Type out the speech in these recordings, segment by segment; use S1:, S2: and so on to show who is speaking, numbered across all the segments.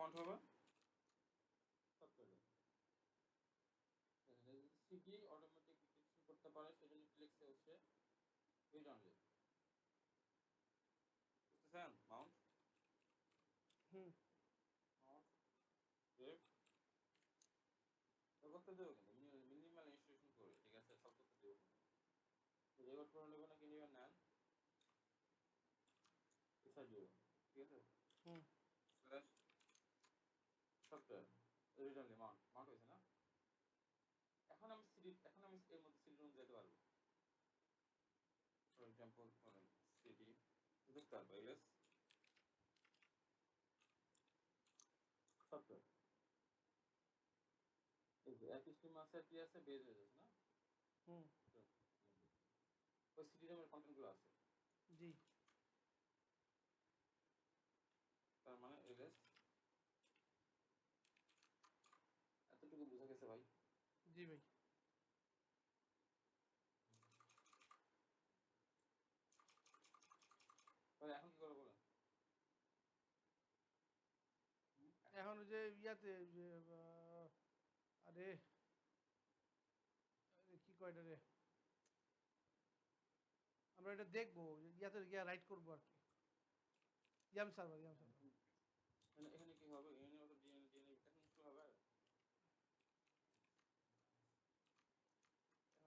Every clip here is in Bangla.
S1: কমান্ড হবে সফটওয়্যারে দেখেন সিডি অটোমেটিক ডিটেকশন করতে পারে সেজন্য ফ্লেক্সে হচ্ছে রিড অনলি বুঝতেছেন মাউন্ট মাউন্ট রেপ তো করতে দেবো কিন্তু মিনিমাল ইনস্ট্রাকশন করে ঠিক আছে সব করতে দেবো কিন্তু রেকর্ড করে নেবেন নাকি নেবেন নেন এসআই দেবো ঠিক আছে slash software read only Mount হয়েছে না এখন আমি এর মধ্যে সিডি রুম যেতে পারবো ফর এক্সাম্পল সিডি দেখতে পারবো এলএস সফটওয়্যার এই যে এক স্ট্রিম আছে কি আছে বেজ হয়ে যাচ্ছে না ওই সিডি রুমের কন্টেন্টগুলো আছে
S2: জি
S1: তার মানে এলএস এতটুকু বোঝা গেছে ভাই
S2: জি ভাই
S1: ভাই এখন কি করবো বলেন
S2: এখন যে ইয়াতে যে আরে আরে কি কয় এটা রে আমরা এটা দেখবো ইয়াতে গিয়া রাইট করবো আর কি ইয়াম সার্ভার
S1: এখানে কি হবে এখানে তো ডিএনএ ডিএনএ এখন শুরু হবে এখন তো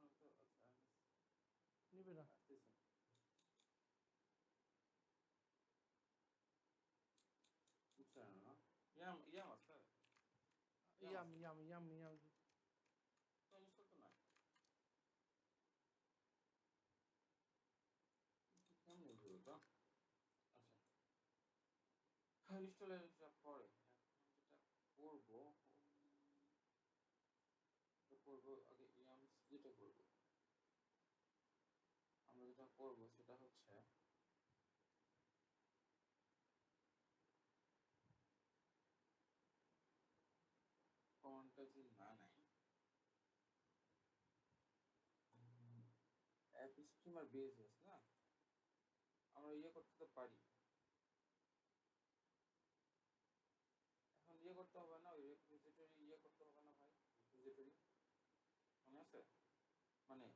S1: আচ্ছা
S2: নিবে না
S1: আসতেছে বুঝছেন না ইয়াম ইয়াম আছে ইয়াম
S2: ইয়াম
S1: আছে
S2: ইয়াম ইয়াম ইয়াম
S1: তো ইনস্টল তো নাই কেমন হইলো তো আচ্ছা হ্যাঁ ইনস্টলের পরে এখন যেটা করবো করবো আগে ইয়ামস যেটা করবো আমরা যেটা করবো সেটা হচ্ছে কমান্ডটা যে না নাই অ্যাপ স্ট্রিমার বেস না আমরা ইয়ে করতে তো পারি এখন ইয়ে করতে হবে না ওই রেপোজিটরি ইয়ে করতে হবে না ভাই রেপোজিটরি মনে আছে মানে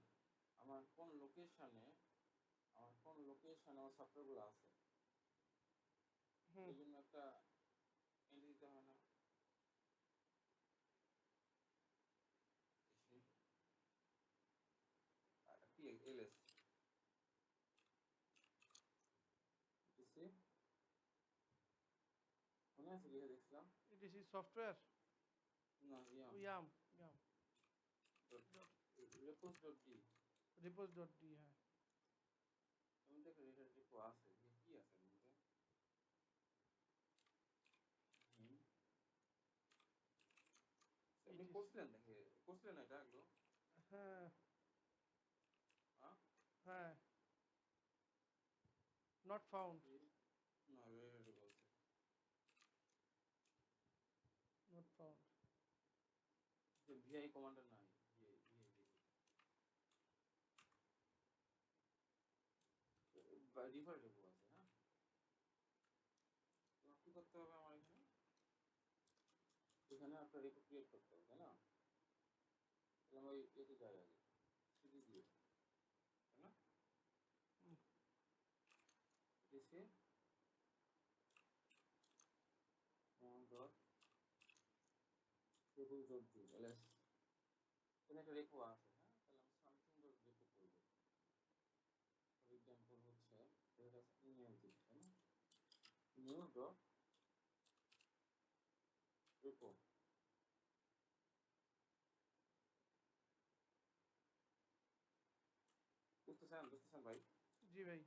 S1: আমার কোন লোকেশনে আমার সফটওয়্যারগুলো আছে এই জন্য একটা এন্ট্রি দিতে হয় না কি এলএস সি মনে আছে লিখে দেখছিলাম
S2: ইটিসি সফটওয়্যার
S1: না yum
S2: yum yum
S1: repos dot D
S2: repos dot D হ্যাঁ
S1: আমি দেখে এটা রিপো আছে কি আছে এর মধ্যে আপনি
S2: ইটিসি
S1: করছিলেন এটা একদম
S2: হ্যাঁ
S1: হ্যাঁ
S2: হ্যাঁ নট ফাউন্ড
S1: না রেড বলছে
S2: নট ফাউন্ড
S1: যে ভিআই কমান্ডার নাই ভিআই ভিআই রিভার রেপো আছে হ্যাঁ তো কি করতে হবে আমার এখানে আপনার রেপো ক্রিয়েট করতে হবে তাই না তাহলে আমি এতে যাই আগে সিডি দিয়ে তাই না এসে dot repo dot D LS এখানে একটা রেপো আছে হ্যাঁ তাহলে আমি সামথিং ডট রেপো করবো ফর এক্সাম্পল হচ্ছে এটা ইমেল দিই তাই না নিউ ডট রেপো বুঝতেছেন ভাই
S2: জি ভাই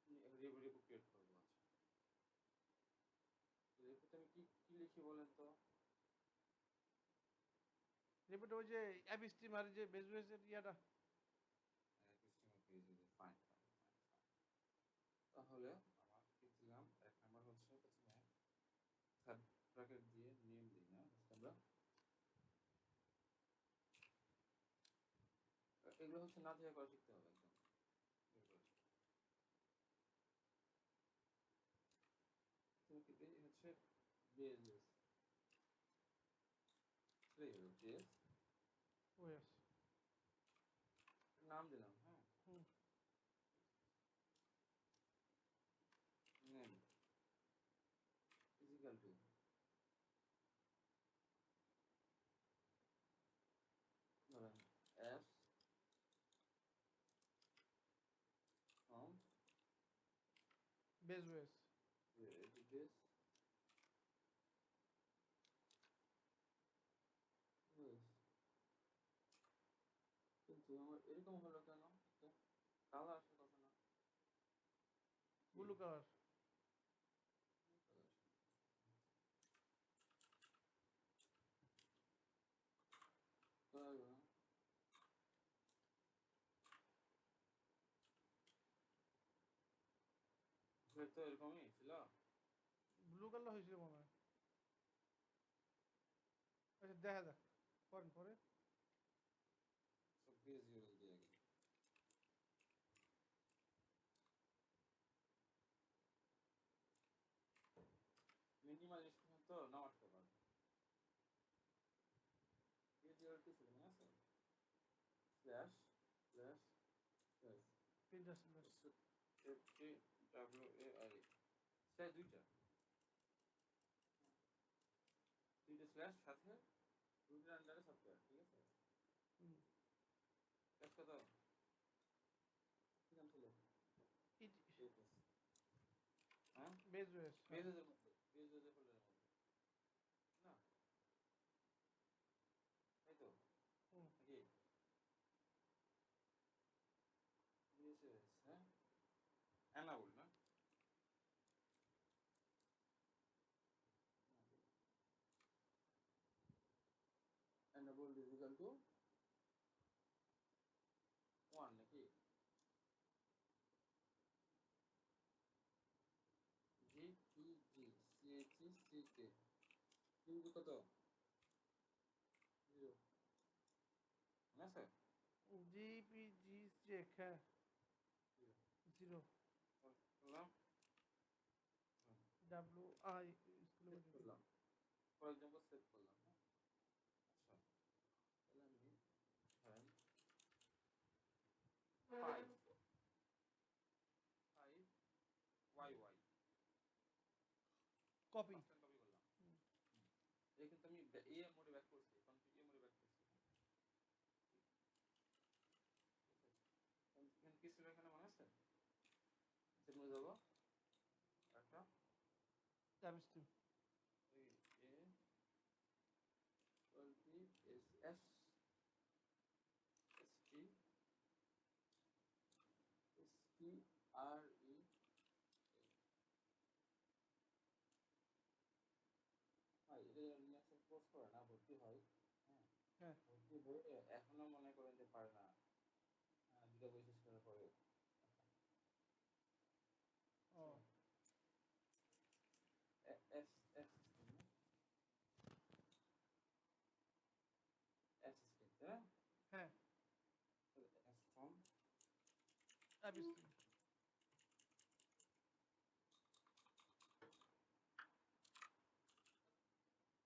S1: রেপো রেপো ক্রিয়েট করবো আচ্ছা রেপোতে আমি কি কি লিখি বলেন তো
S2: রিপোর্ট ওই যে অ্যাপ স্ট্রিমার যে বেসবেসের ইয়াটা
S1: customer page fine fine fine fine তাহলে আমার কি দিলাম এক নাম্বার হচ্ছে প্রথমে থার্ড ব্র্যাকেট দিয়ে নেম দিই না আমরা এগুলো হচ্ছে না দিয়ে করা শিখতে হবে একদম তুমি কি হচ্ছে বেস বেস এই হলো বেস
S2: ওএস।
S1: নাম দিলাম, হ্যাঁ,
S2: হুম।
S1: নেম ইজিক্যাল টু ধরেন as from
S2: base OS.
S1: Base base. কিন্তু আমার এরকম হলো কেন? কালার আসার কথা না?
S2: Blue colour.
S1: কালার তো এরকমই ছিল।
S2: ব্লু কালার হয়েছিল মনে হয়। আচ্ছা দেখা যাক, করেন পরে।
S1: সব বেস ইউএল দিয়ে গেল। মিনিমালিস্ট তো নাও আসতে পারে। বেস ইউএল কি ছিল মনে আছে? Slash slash slash
S2: printer
S1: FT W A I slash দুইটা স্ল্যাশ সাথে রুটের আন্ডারে সফটওয়্যার, ঠিক আছে?
S2: হুম।
S1: স্ল্যাশ কত কি নাম ছিল? হ্যাঁ
S2: বেজ ওএস। হ্যাঁ।
S1: বেজের মধ্যে বেজের ফোল্ডারের মধ্যে না, তাই তো
S2: হুম।
S1: নাকি? বিএসএস, হ্যাঁ, অ্যানাবল না? অ্যানাবল ইকুয়াল টু 1 নাকি? জিপিজি সিএইচই সিকে কিন্তু কত? 0 মনে আছে?
S2: GPG check. হ্যাঁ।
S1: 0
S2: জিরো।
S1: করলাম,
S2: ডাব্লিউ আই স্কুলে
S1: সেভ করলাম, ফর এক্সাম্পল সেভ করলাম, হ্যাঁ। আচ্ছা তাহলে আমি ধরেন 5 5 Y Y
S2: copy.
S1: First time copy করলাম। এই কিন্তু আমি এ মোডে ব্যাক করছি, কনফিগ এ মোডে ব্যাক করছি, হ্যাঁ। এখানে কি ছিল এখানে মনে আছে? সেখানে যাব একটা
S2: জাভস্ক্রিপ্ট।
S1: এই A T S S S T S T R E ভাই এটা লিনাক্সে কোর্স করে না, ভর্তি হয়, হ্যাঁ।
S2: হ্যাঁ।
S1: ভর্তি হয়ে এখনো মনে করেন যে পারে না, দুটো বই শেষ করার পরে।
S2: ও।
S1: এস এস সিস্টেম না, এস সিস্টেম, হ্যাঁ।
S2: হ্যাঁ।
S1: S from
S2: JavaScript.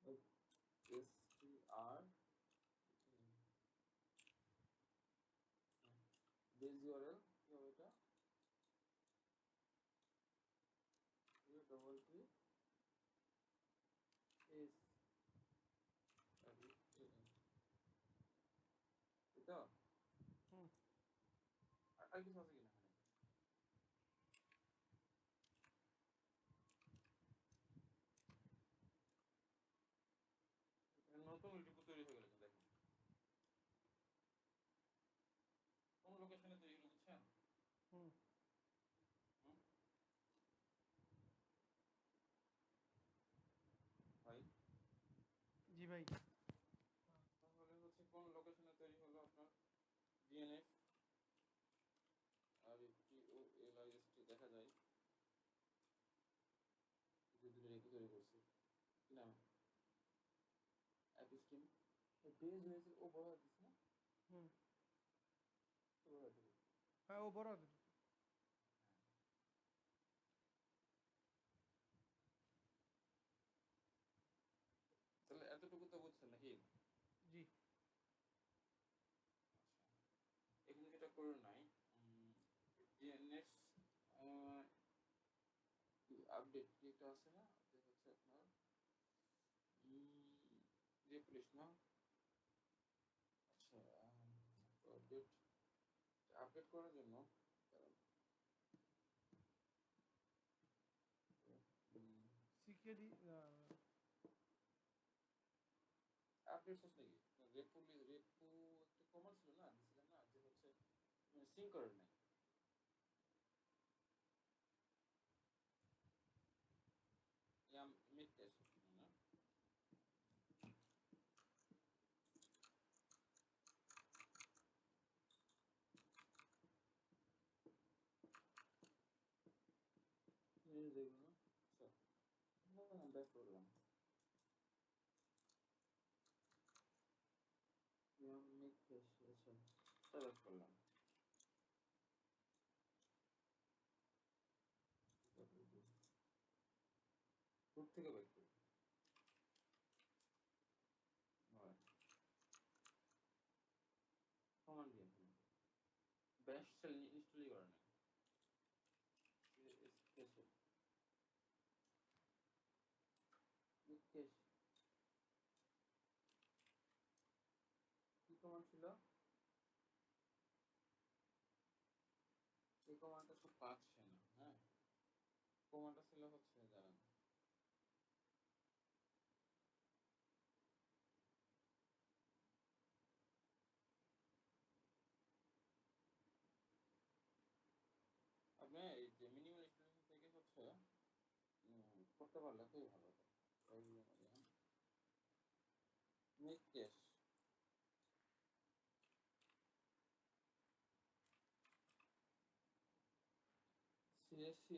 S1: S T R base URL কি হবে এটা? ইউ ডবল টি এস এটা
S2: হুম।
S1: আর কিছু আছে কিনা এখানে? নতুন রিপো তৈরি হয়ে গেল, দেখেন কোন লোকেশনে তৈরি হলো, বুঝছেন?
S2: হুম।
S1: হুম ভাই,
S2: জি ভাই।
S1: তাহলে হচ্ছে কোন লোকেশনে তৈরি হলো আপনার ডিএনএফ আর টি ও এল আই এস টি দেখা যায়, দুটো রেখে তৈরি করছি, কি নাম? একই স্কিম বেজ হয়েছে, ও বড় দিচ্ছে না,
S2: হুম।
S1: বড় দিচ্ছে।
S2: হ্যাঁ ও বড় হাতের।
S1: করে নাই ডিএনএস আপডেট যেটা আছে না যে হচ্ছে আপনার রিপ্লেস না আচ্ছা আপডেট আপডেট করার জন্য
S2: সিকেডি
S1: আপডেট হচ্ছে নাকি রেপো একটা কমান্ড ছিল না দিছিলেন না যে হচ্ছে সিঙ্ক করেন নাই ইয়াম মেক টেস্ট না এই দেখুন আচ্ছা না ব্যাক করলাম ইয়াম মেক টেস্ট আচ্ছা ব্যাক করলাম রুট থেকে ব্যাক করি কমান্ড দিয়ে ব্যাশ শেল ইনস্টলই করা নাই স্পেশাল নিকেশ কি কমান্ড ছিল এই কমান্ডটা সব পাচ্ছে না হ্যাঁ কমান্ডটা ছিল হচ্ছে দাঁড়ান আপনি এই যে মিনিমাল স্টুডেন্ট থেকে হচ্ছে করতে পারলে খুবই ভালো হতো মেক ক্যাশ সিএসসি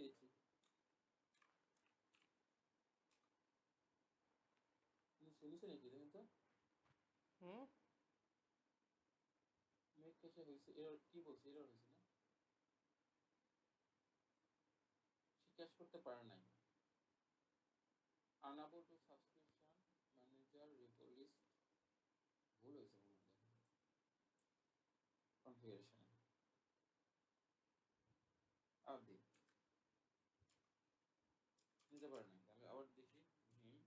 S1: নিচে নাকি দেখেন তো
S2: হুম
S1: মেক ক্যাশে হয়েছে এরর কি বলছে এরর হয়েছে না সে ক্যাশ করতে পারে নাই unable to subscription manager repo list ভুল হয়েছে মনে হয় কনফিগারেশনে আর দিই নিতে পারে নাই আমি আবার দেখি ভিম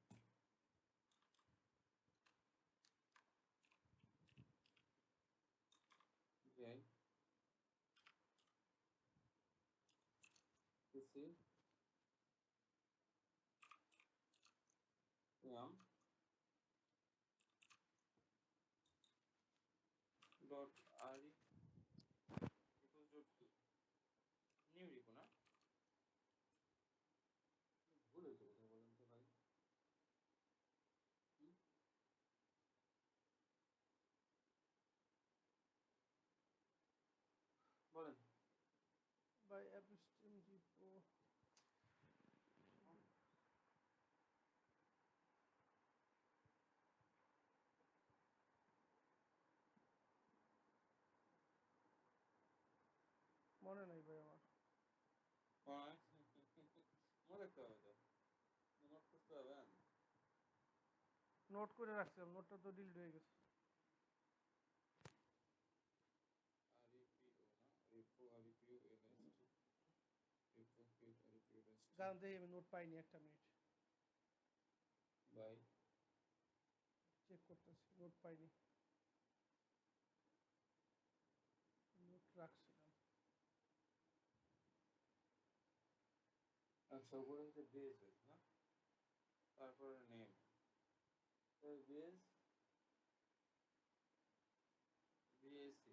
S1: ভিআই সিসি ইয়াম ডট আরি রিপোজ ডট নিউ রিপো না ভুল হয়েছে কোথায় বলেন তো ভাই বলেন
S2: বাই অ্যাপস্টিম রিপো মনে নাই ভাই আমার
S1: মনে রাখতে হবে তো নোট করতে হবে
S2: নোট করে রাখছিলাম নোটটা তো ডিলিট হয়ে গেছে
S1: আরিপিও না repo REPO LST repo kit REPO LST
S2: কারণ দেখি আমি নোট পাইনি একটা মিনিট
S1: বাই
S2: চেক করতেছি নোট পাইনি নোট রাখছিলাম
S1: আচ্ছা উপরে হচ্ছে বেস হয়েছে না তারপরে নেম বেস বিএসসি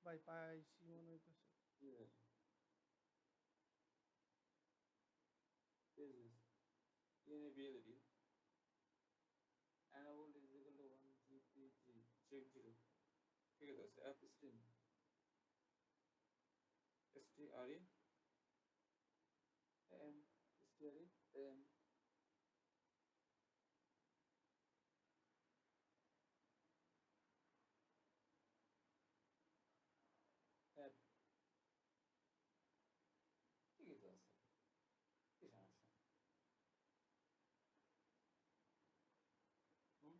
S2: ভাই পাইছি মনে হইতেছে
S1: কি আছে base ইএনএবিএলডি enable is equal to 1 gpg check 0 ঠিক আছে app stream STRE M STRE M app ঠিকই তো আছে কি সমস্যা হুম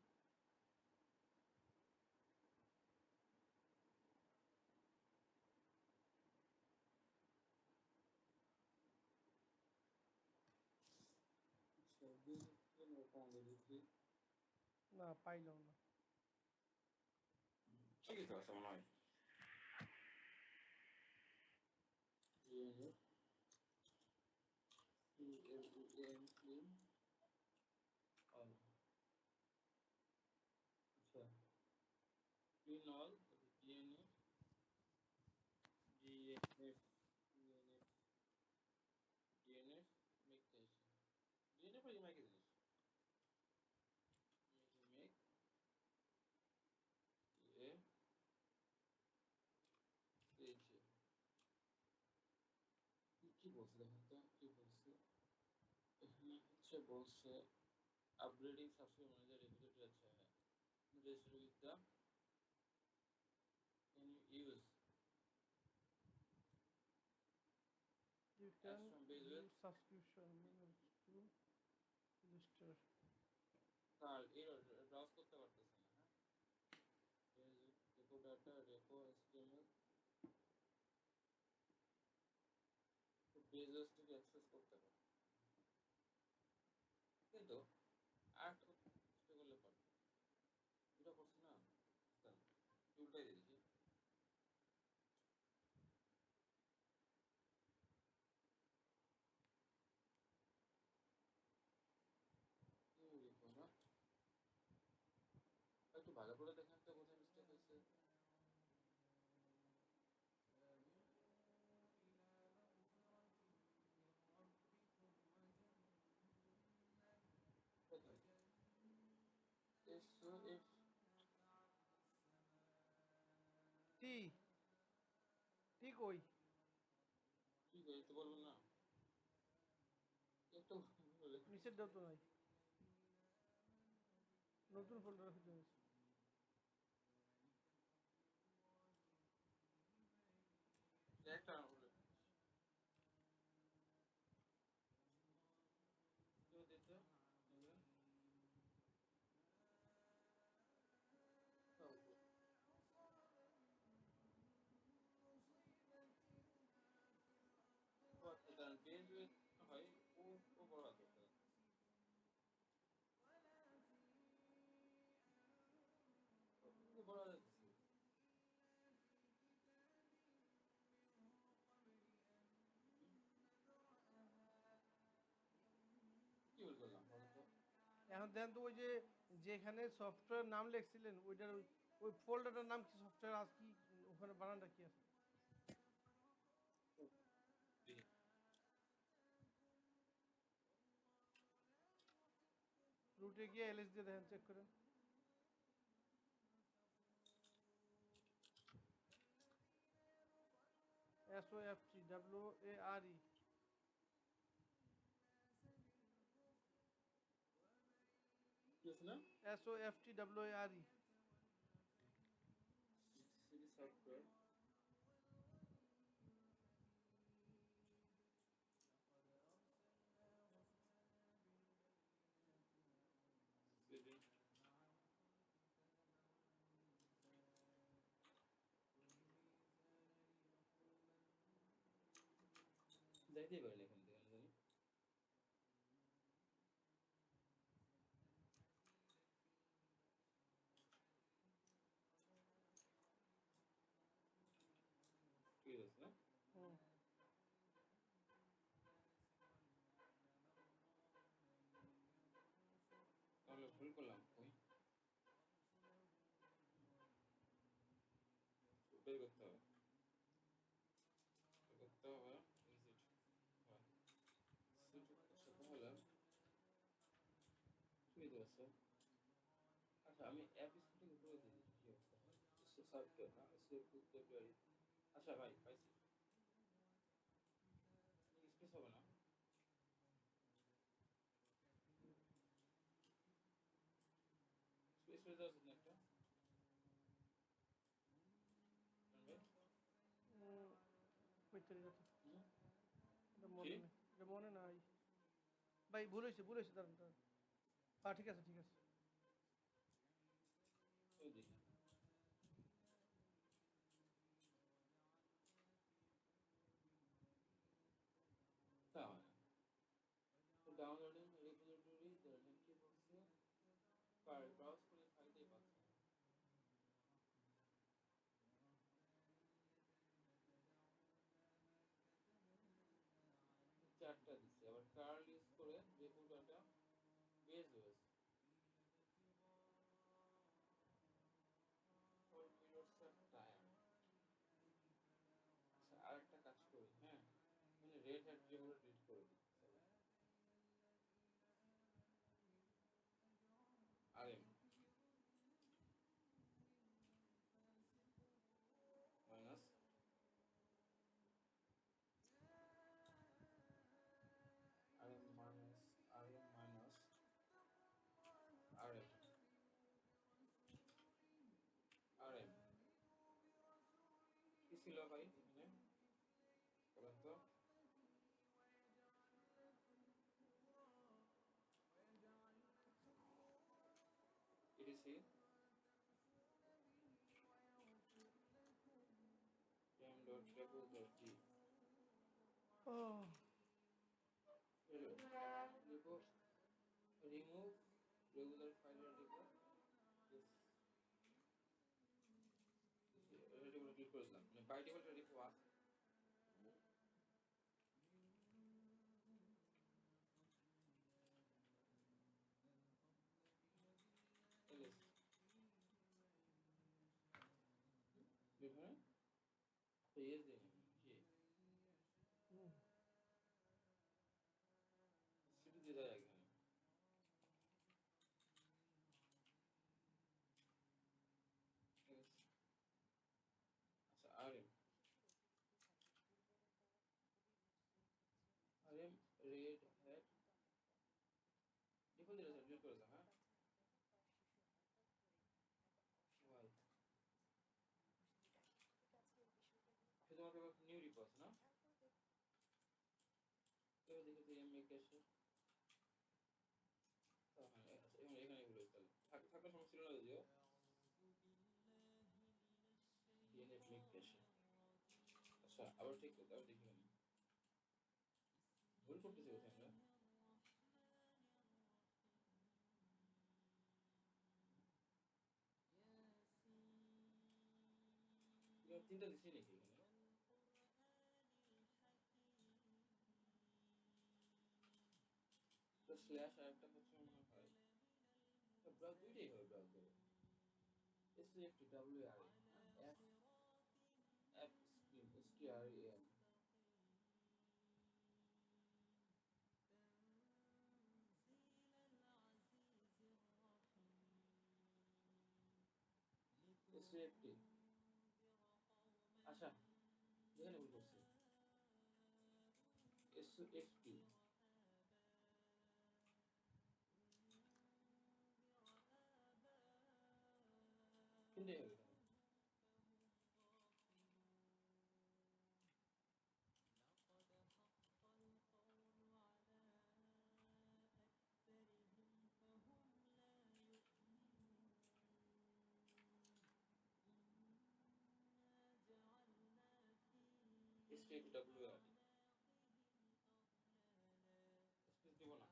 S2: না পাইলাম না।
S1: ঠিকই তো আছে মনে হয়। আচ্ছা ফিনল ডিএনএ ডিএনএফ ডিএনএফ মেকটেশন ডিএনএফ আর ইমাইকে জিনিস মেক এ এইচে কি বলছে দেখেন তো কি বলছে এখানে হচ্ছে বলছে আপগ্রেডিং সফটওয়্যার ম্যানেজার রেপোজিটরি আছে register with the can you use
S2: You
S1: apps
S2: can
S1: from base with
S2: use subscription to register.
S1: Curl error browse করতে পারতেছে না হ্যাঁ রেপো ডাটা রেপো এসটিএমএল বেজ থেকে অ্যাক্সেস করতে পারে কিন্তু আরেকটা চেষ্টা করলে পারবে এটা করছে না উল্টাই দিয়েছি একটু ভালো করে দেখেন তো কোথায় মিস্টেক হয়েছে এসওএফ
S2: টি টি কই?
S1: ঠিক আছে তো বলবেন না একটু
S2: নিচের দাও তো নাই, নতুন ফোল্ডার খুঁজে গেছে।
S1: একটা বলে কেউ দিতে কারণ বেঞ্চ হয় ও বড় হাত বড় হাত কি ভুল করলাম বলো তো
S2: এখন দেন তো ওই যে যেখানে সফটওয়্যার নাম লিখছিলেন ওইটার ওই ফোল্ডারটার নাম কি, সফটওয়্যার আজ কি ওখানে বানানটা কি আছে? রুটে গিয়ে এলএস দিয়ে দেখেন, চেক করেন। SOFTWARE
S1: কি আছে না
S2: SOFTWARE
S1: সিটি সফটওয়্যার সিটি যাইতেই পারেন এখান থেকে আমি জানি ঠিক আছে না তাহলে ভুল করলাম ওই বের করতে হবে করতে হবে ভিজিট হয় তাহলে ঠিক আছে আচ্ছা আমি অ্যাপ স্কুটিং করে দিই কি অবস্থা হয় সফটওয়্যার না ফেব্রুয়ারি আচ্ছা ভাই পাইছি স্পেস হবে না স্পেস হয়ে যাচ্ছে না একটা ভাই
S2: কই চলে গেছে? এটা
S1: কি
S2: মনে নেই, এটা মনে নাই ভাই, ভুল হয়েছে দাঁড়ান দাঁড়ান। হ্যাঁ ঠিক আছে ঠিক আছে।
S1: ওই দেখি তা হয় না ডাউনলোডিং রেপোজিটরি ব্রাউজ করে ফাইলটাই পাচ্ছি না। চারটা দিচ্ছি, আবার কার্ল ইউজ করে repo data base OS for minutes of time. আচ্ছা আর একটা কাজ করি, হ্যাঁ মানে রেড হ্যাট রেপোটা ডিলিট করে দিই। R M minus R M minus R M minus R M R M কি ছিল ভাই এখানে বলেন তো? ইডিসি টেম dot repo dot D
S2: Oh.
S1: Repo remove regular file repo repo click করেছিলাম মানে বাই ডিফল্ট রেপো আছে। এলএস দেখুন তো ইয়েস দিন কি সিটি দিয়ে দেয় এখানে। Yes. আচ্ছা R M Red Hat default দিয়েছে ডিলিট করেছে হ্যাঁ ওয়াই শুধুমাত্র নিউ রিপো আছে না? এবার দেখি তো এম ক্যাশে হ্যাঁ আচ্ছা এখানে এখানে এগুলো তাহলে থাকার সমস্যা ছিল না যদিও ডিএনএ মেক ক্যাশে। আচ্ছা আবার ঠিক করতে আবার দেখি আমি ভুল করতেছি কোথায় আমরা। তিনটা দিচ্ছি নাকি এখানে? তো স্ল্যাশ আর একটা হচ্ছে মনে হয় ব্রাউজ দুইটাই হবে ব্রাউজারে SFT W R F F screen S T R M SFT. আচ্ছা এখানে ভুল করছি এসএফটি তিনটাই হবে এখানে। এসএফটি ডব্লিউ আর স্পেস দিব না।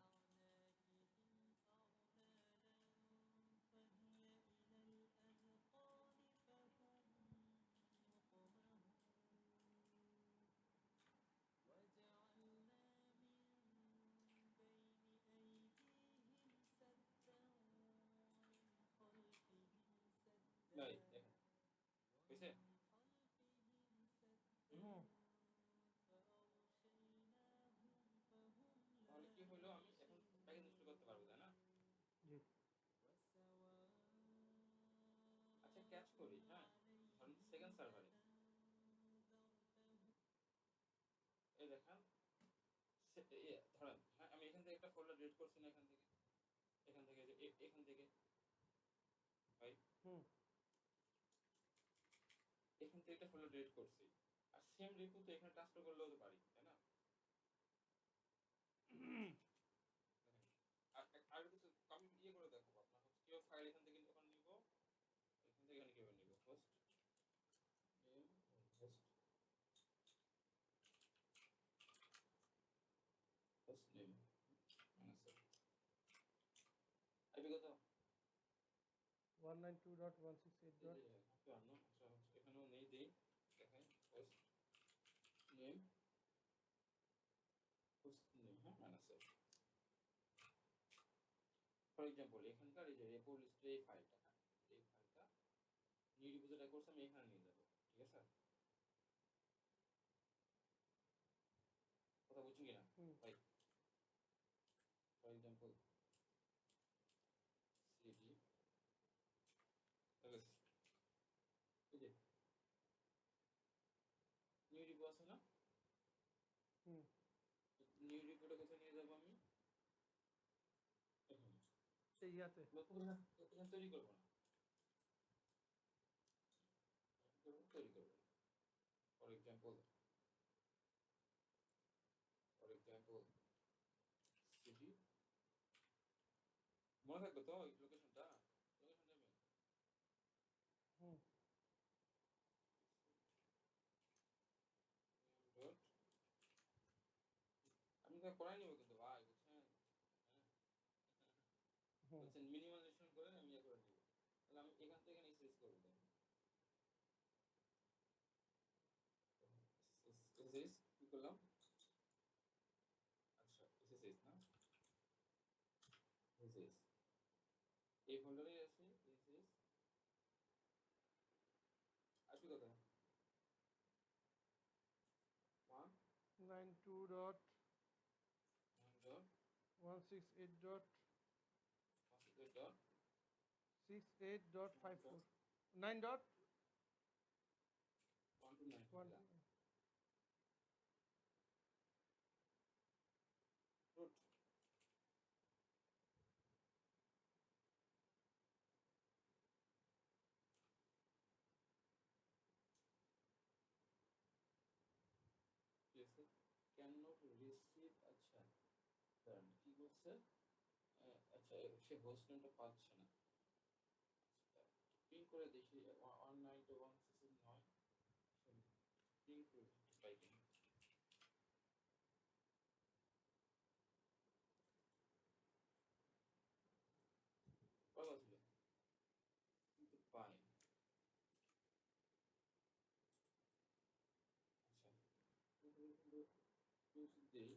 S1: ভাই দেখেন হয়েছে।
S2: Hmm.
S1: তাহলে কি হলো আমি এখন প্যাকেজ ইনস্টল করতে পারবো তাই না?
S2: জি।
S1: আচ্ছা ক্যাচ করি হ্যাঁ ধরেন সেকেন্ড সার্ভারে এই দেখেন ধরেন হ্যাঁ আমি এখান থেকে একটা ফোল্ডার ডিলিট করছি না এখান থেকে যে এখান থেকে ভাই
S2: হুম।
S1: এখান থেকে একটা ফোল্ডার ডিলিট করছি আর সেম রিপো তো এখানে ট্রান্সফার করলেও তো পারি তাই না? দেখেন আর কিছু আমি ইয়ে করে দেখাবো আপনার হচ্ছে কিভাবে ফাইল এখান থেকে ওখানে নিব এখান থেকে এখানে কিভাবে নিব host name host host name IP কত
S2: 192.168.
S1: এখানেও নেই, দেই দেখাই হোস্ট নেম, হোস্ট নেম, হ্যাঁ মাইনাস এফ। ফর এক্সাম্পল এখানকার এই যে রেপো লিস্টের এই ফাইলটা, হ্যাঁ এই ফাইলটা নিউ রিপোজিটরি কোর্স আমি এখানে নিয়ে যাবো, ঠিক আছে? কথা বুঝছেন কিনা ভাই? ফর এক্সাম্পল সিডি এলএস, এই যে নিউ রিপো আছে না, নিউ রিপোটা কোথায় নিয়ে যাবো আমি? এখানে।
S2: এই ইয়াতে
S1: এখানে তৈরি করবো না, তৈরি করবো না। ফর এক্সাম্পল সিডি, মনে থাকবে তো লোকেশনটা, লোকেশন নেবেন ডট, আমি তো করাই নিব কিন্তু ভাই, বুঝছেন? হ্যাঁ বলছেন মিনিমাইজেশন করে আমি ইয়ে করে নিব, তাহলে আমি এখান থেকে এক্সেস করব, দেখেন এসএস কি করলাম, আচ্ছা এসএস না, এসএস এই ফোল্ডারে আছে এসএস, আসবে কথা
S2: 192.168.68.54 9.129
S1: root yes cannot receive, আচ্ছা দাঁড়ান কি করছে, আচ্ছা সে হোস্ট নেমটা পাচ্ছে না, আচ্ছা পিং করে দেখি 192.168.9, পিং করে দেখি পাই কিনা, কথা ছিল কিন্তু পাই, আচ্ছা কিন্তু দেই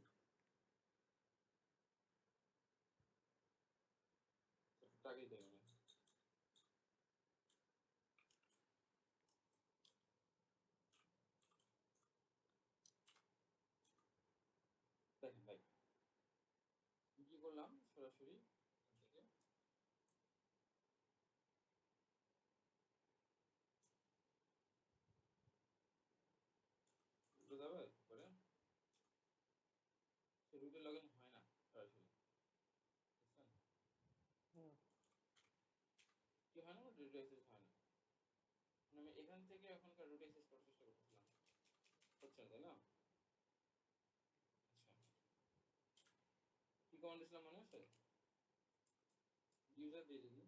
S1: টাকাই দেয় না, দেখেন ভাই কি করলাম, সরাসরি এখান থেকে উঠে যাবে করে, সে রুটে লগ ইন হয় না সরাসরি, বুঝছেন কি হয় না, রুট অ্যাক্সেস হয় না, মানে আমি এখান থেকে এখনকার রুট অ্যাক্সেস করার চেষ্টা করতেছিলাম, হচ্ছে না তাই না? আচ্ছা কি কমান্ড দিয়েছিলাম মনে আছে, ইউজার দিয়ে যদি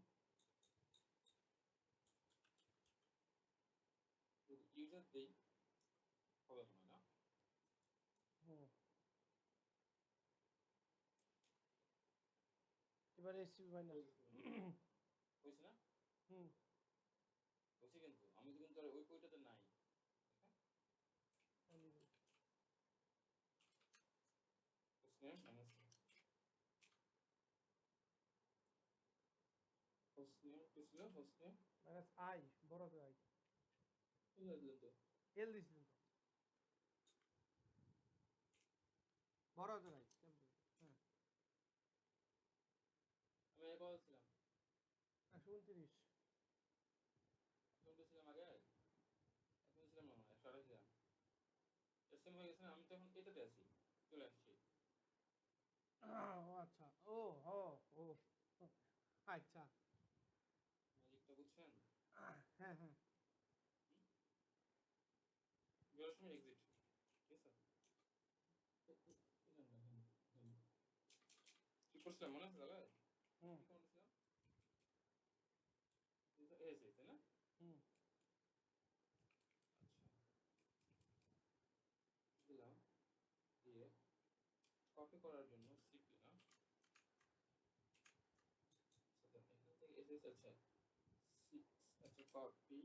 S1: ইউজার দেই হবে মনে হয় না,
S2: এবারে এসিবি মাইনাস
S1: হয়েছে না, হয়েছে কিন্তু আমি তো কিন্তু আর ওই বইটাতে নাই, host name minus host name কি ছিল, হোস্ট নেম
S2: মাইনাস আই বড় করে আই
S1: বুঝে দিলেন তো,
S2: এল দিছিলেন তো বড় করে আই হ্যাঁ
S1: আমি এ কথা ছিলাম
S2: 129
S1: কোনটা ছিলাম আগে, এখন ছিলাম না 128 ছিলাম, এসএম হয়ে গেছে না, আমি তো এখন এটাতে আছি, চলে আসছি,
S2: ও আচ্ছা ও ও ও আচ্ছা
S1: ম্যাজিকটা বুঝছেন?
S2: হ্যাঁ হ্যাঁ
S1: বেরোর সময় এক্সিট, ঠিক আছে? কি করছিলাম মনে আছে তাহলে, কি করছিলাম এসে তাই না, আচ্ছা দিলাম, দিয়ে কপি করার জন্য সিপি না, আচ্ছা এখান থেকে এসএস, আচ্ছা আচ্ছা কপি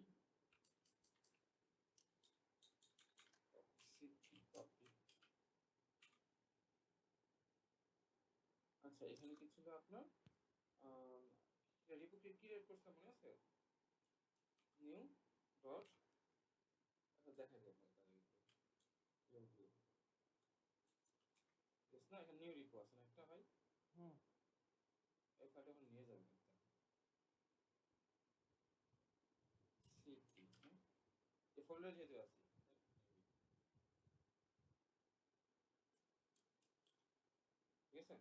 S1: সিপি কপি। আচ্ছা এখানে কি ছিল আপনার রিপোর্ট কি রেড করছিলাম মনে আছে? নিউ ডট, আচ্ছা দেখা যায় আপনাকে তাহলে একটু না, এখানে নিউ রিপো আছে না একটা ভাই,
S2: হুম
S1: এই ফাইলটা এখন নিয়ে যাবেন একটা সিপি, হ্যাঁ এই ফোল্ডারে যেহেতু আছে ঠিক আছে।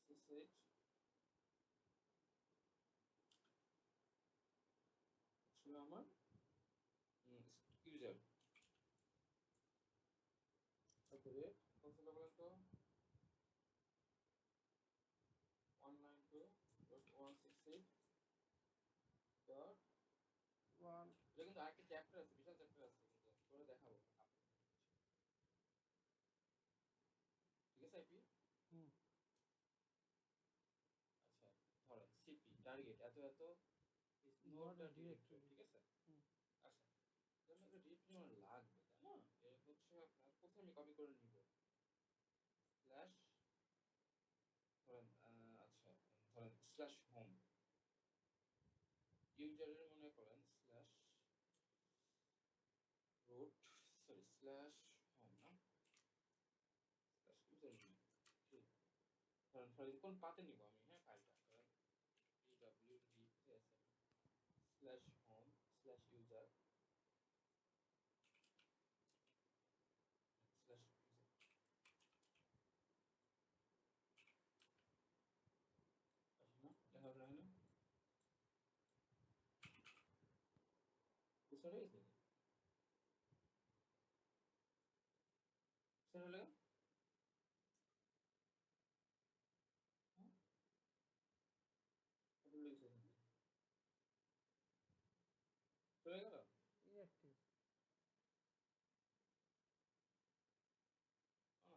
S1: ssh ছিল আমার ইউজার তারপরে কত ছিল বলেন তো 192.168 ডট,
S2: ওয়ান
S1: এটা কিন্তু আরেকটা চ্যাপ্টার আছে, বিশাল চ্যাপ্টার আছে, কিন্তু পরে দেখাবো ঠিক আছে আইপি।
S2: হুম
S1: আচ্ছা ধরেন সিপি টার্গেট এত এত is not
S2: not
S1: a
S2: A
S1: directory,
S2: directory.
S1: ঠিক আছে। আচ্ছা যেমন একটা ডিরেক্টরি আমার লাগবে তাই না, এর হচ্ছে আপনার কোথায় আমি কপি করে নিব স্ল্যাশ ধরেন আচ্ছা ধরেন স্ল্যাশ হোম ইউজারের মনে করেন slash root, sorry slash home না স্ল্যাশ ইউজার নেম, ঠিক ধরেন সরি কোন পাতে নিব আমি, হ্যাঁ ফাইলটা ধরেন pwd আছে slash home slash user slash user, আচ্ছা না দেখা হলো না, বুঝতে পেরেছি বুঝতে হলো, হ্যাঁ কত লিখছে চলে গেল,
S2: ইনঅ্যাক্টিভ।
S1: আচ্ছা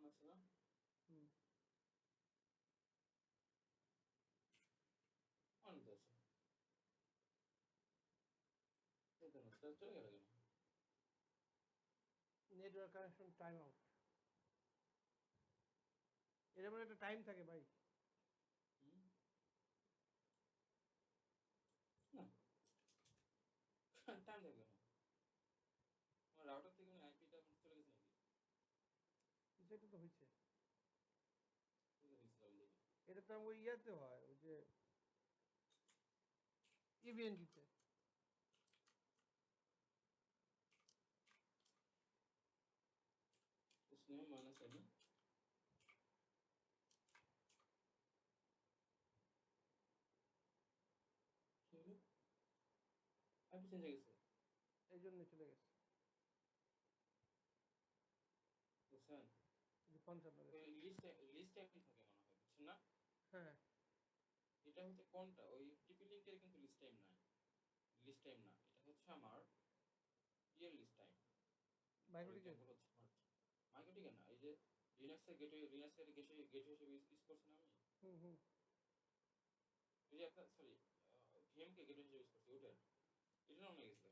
S1: আচ্ছা না
S2: হুম
S1: অনেক আছে সেটা না চলে গেল কেন,
S2: নেটওয়ার্ক কানেকশন টাইম আউট, এর মধ্যে একটা টাইম থাকে ভাই।
S1: হুম না টাইম থাকবে না, আমার রাউটার থেকে মানে আইপিটা চলে গেছে নাকি,
S2: সেটা তো হয়েছে।
S1: ঠিক আছে চলে দেখি,
S2: এটা তো ওই ইয়াতে হয়, ওই যে ইভিএনজিতে।
S1: স্নেহ মাইনাস আইডি কি হলো, আইপি চেঞ্জ হয়ে গেছে,
S2: এই জন্য চলে গেছে।
S1: বুঝছেন
S2: যে 55 গেছে।
S1: লিস্ট আইপি থাকে মনে হয় বুঝছেন না,
S2: হ্যাঁ
S1: এটা হচ্ছে কোনটা ওই টিপি লিংকের কিন্তু লিস্ট টাইম নাই, লিস্ট টাইম না, এটা হচ্ছে আমার রিয়েল লিস্ট টাইম, ফর
S2: মাইক্রোটিকের।
S1: এক্সাম্পল হচ্ছে আমার মাইক্রোটিকের না, এই যে লিনাক্সের গেটওয়ে, লিনাক্সের গেটওয়ে হিসেবে ইউজ করছি না আমি,
S2: হুম হুম
S1: ওই যে আপনার সরি ভিএম কে গেটওয়ে হিসেবে ইউজ করছি ওটার, এটা নাম গেছে, এটা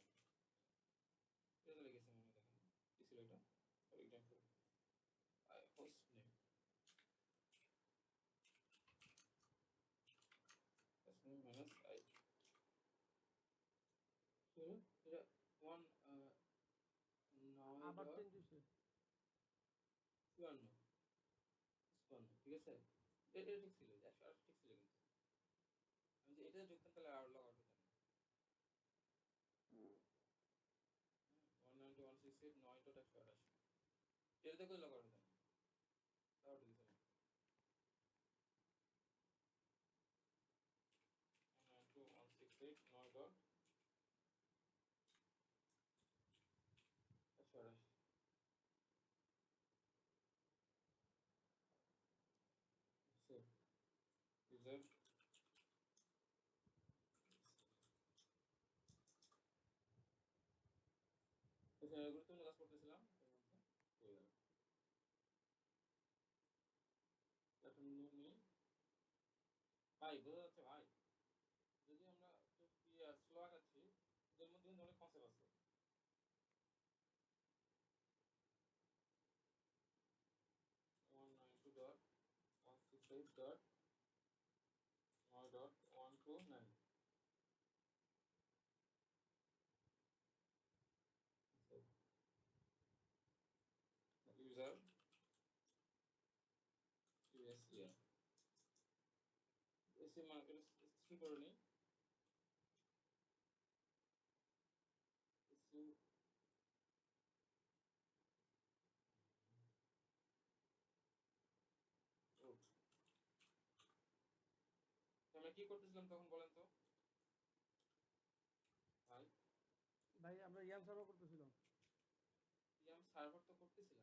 S1: চলে গেছে মনে হয়, দেখেন কি ছিল এটা, for example I host name minus I, এটা ওয়ান নয়
S2: আবার
S1: ডট
S2: চেঞ্জ হয়েছে।
S1: চুয়ান্ন চুয়ান্ন ঠিক আছে, এটা ঠিক ছিল, 108 ঠিক ছিল, কিন্তু আমি যে এটা ঢুকতাম তাহলে আর লগ আউট হতাম না, 192.168 9 ডট 128 এটাতে করে লগ আউট হতাম না, লগ আউট দিতে না 192.168 9 ডট 128 সে ইউজার, এখানে গুরুত্বপূর্ণ কাজ করতেছিলাম এর মধ্যে হয়ে গেল, প্ল্যাটফর্ম নিয়ে নিই ভাই বোঝা যাচ্ছে ভাই, যদি আমরা স্লো আগাচ্ছি এদের মধ্যে কিন্তু অনেক কনসেপ্ট আছে। 192.168.9.129 user USER এসে মার্কেট স্ক্রিন করে নিই। আমরা কি করতেছিলাম তখন বলেন তো ভাই?
S2: ভাই আমরা ইয়াম সার্ভার করতেছিলাম।
S1: ইয়াম সার্ভার তো করতেছিলাম,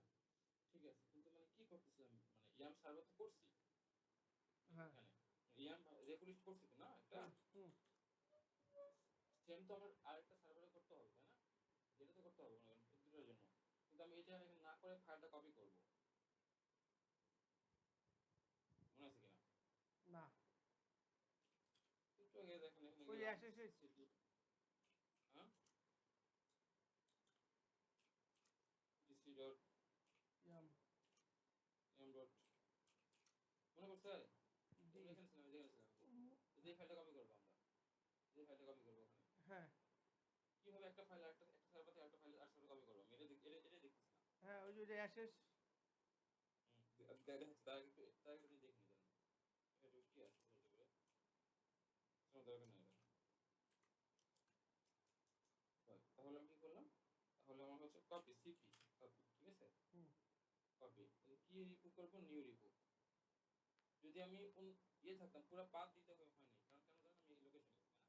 S1: ঠিক আছে, কিন্তু মানে কি করতেছিলাম, মানে ইয়াম সার্ভার তো করছি
S2: হ্যাঁ
S1: এখানে, ইয়াম রেকুলিস্ট করছি তো না একটা,
S2: হুম
S1: সেম তো আমার আরেকটা সার্ভারে করতে হবে তাই না, যেটা তো করতে হবে মনে করেন দুটোর জন্য, কিন্তু আমি এটা এখানে না করে ফাইলটা কপি করব, মনে আছে কিনা?
S2: না
S1: একটু আগে দেখেন এখানে
S2: ওই
S1: গেলাম
S2: এসএসএস
S1: সিটি, হ্যাঁ DC dot
S2: yum
S1: M dot, মনে করছে
S2: ডি
S1: এখানে ছিলাম, যেখানে ছিলাম, যে ফাইলটা কপি করবো আমরা, যে ফাইলটা কপি করবো ওখানে
S2: হ্যাঁ
S1: কিভাবে একটা ফাইল একটা সার্ভার থেকে একটা ফাইল আর সার্ভার কপি করবো, আমি এটা দেখতেছিলাম।
S2: হ্যাঁ ওই যে এসএস
S1: দেখা যাচ্ছে তার আগে দেখে নিতেন এটা কি আছে বলতে পারে, কোনো দরকার নেই এটা। তাহলে আমি কি করলাম, তাহলে আমার হচ্ছে কপি সিপি কপি, ঠিক আছে,
S2: হুম
S1: কপি কি রিপু করবো, নিউ রিপু। যদি আমি ইয়ে থাকতাম পুরো পাথ দিতে হয়নি, কারণ কেন জানেন, আমি লোকেশন তাই না,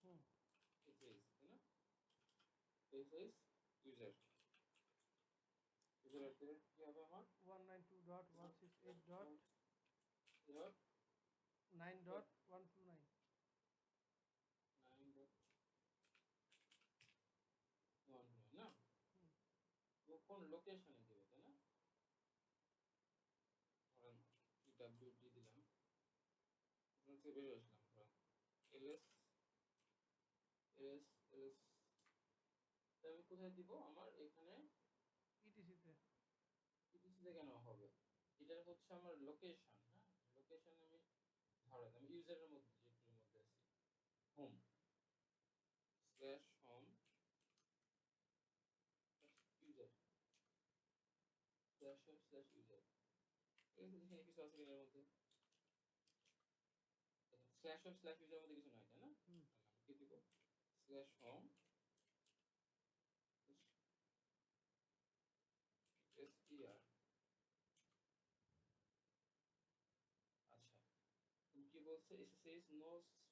S2: হুম
S1: এসএস তাই না, এসএস ইউজার ইউজার অ্যাড্রেস কি হবে আমার
S2: 192.168.9.129
S1: 9.1 না, কোন লোকেশনে দিবে তাই না, ধরেন ডাব্লিউডি দিলাম, ওখান থেকে বেরিয়ে আসলাম, ধরেন এলএস এলএস এলএস, আমি কোথায় দিব, আমার এখানে
S2: ইটিসিতে
S1: ইটিসিতে কেন হবে, এটা হচ্ছে আমার লোকেশন, হ্যাঁ লোকেশন আমি ধরেন আমি ইউজারের মধ্যে যেটার মধ্যে আছি, home slash home user slash home slash user, এখানে কিছু আছে এর মধ্যে, স্ল্যাশ হোম স্ল্যাশ ইউজারের মধ্যে কিছু নাই তাই না,
S2: হুম
S1: আমি কি দিব, স্ল্যাশ হোম এসটিআর, আচ্ছা তুমি কি বলছে, SSS no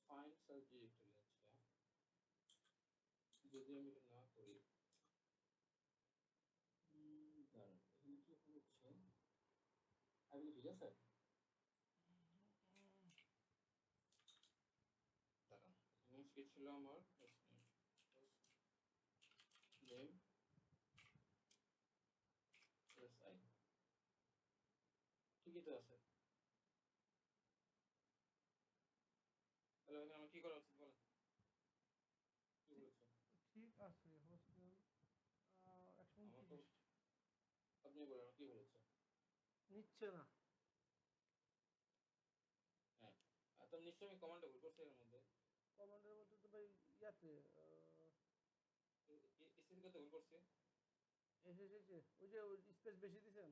S1: find search directory, আচ্ছা যদি আমি এটা না করি, দাঁড়ান এখানে কি হচ্ছে, আমি ঠিক আছে, দাঁড়ান এখানে কি ছিল আমার নেম এসআই, ঠিকই তো আছে, তাহলে এখানে আমার কি করা উচিত বলেন, কি বলেছে,
S2: ঠিক আছে হোস্টেল
S1: আমার তো
S2: 129
S1: আপনি বলেন আমার কি বলেছে,
S2: নিচ্ছে না
S1: হ্যাঁ তো নিশ্চয়ই আমি কমান্ডে ভুল করছি এর মধ্যে,
S2: কমান্ডের মধ্যে তো ভাই ইয়াতে
S1: এসএসসি করতে ভুল করছি,
S2: এসেছে ওই যে স্পেস বেশি দিছেন,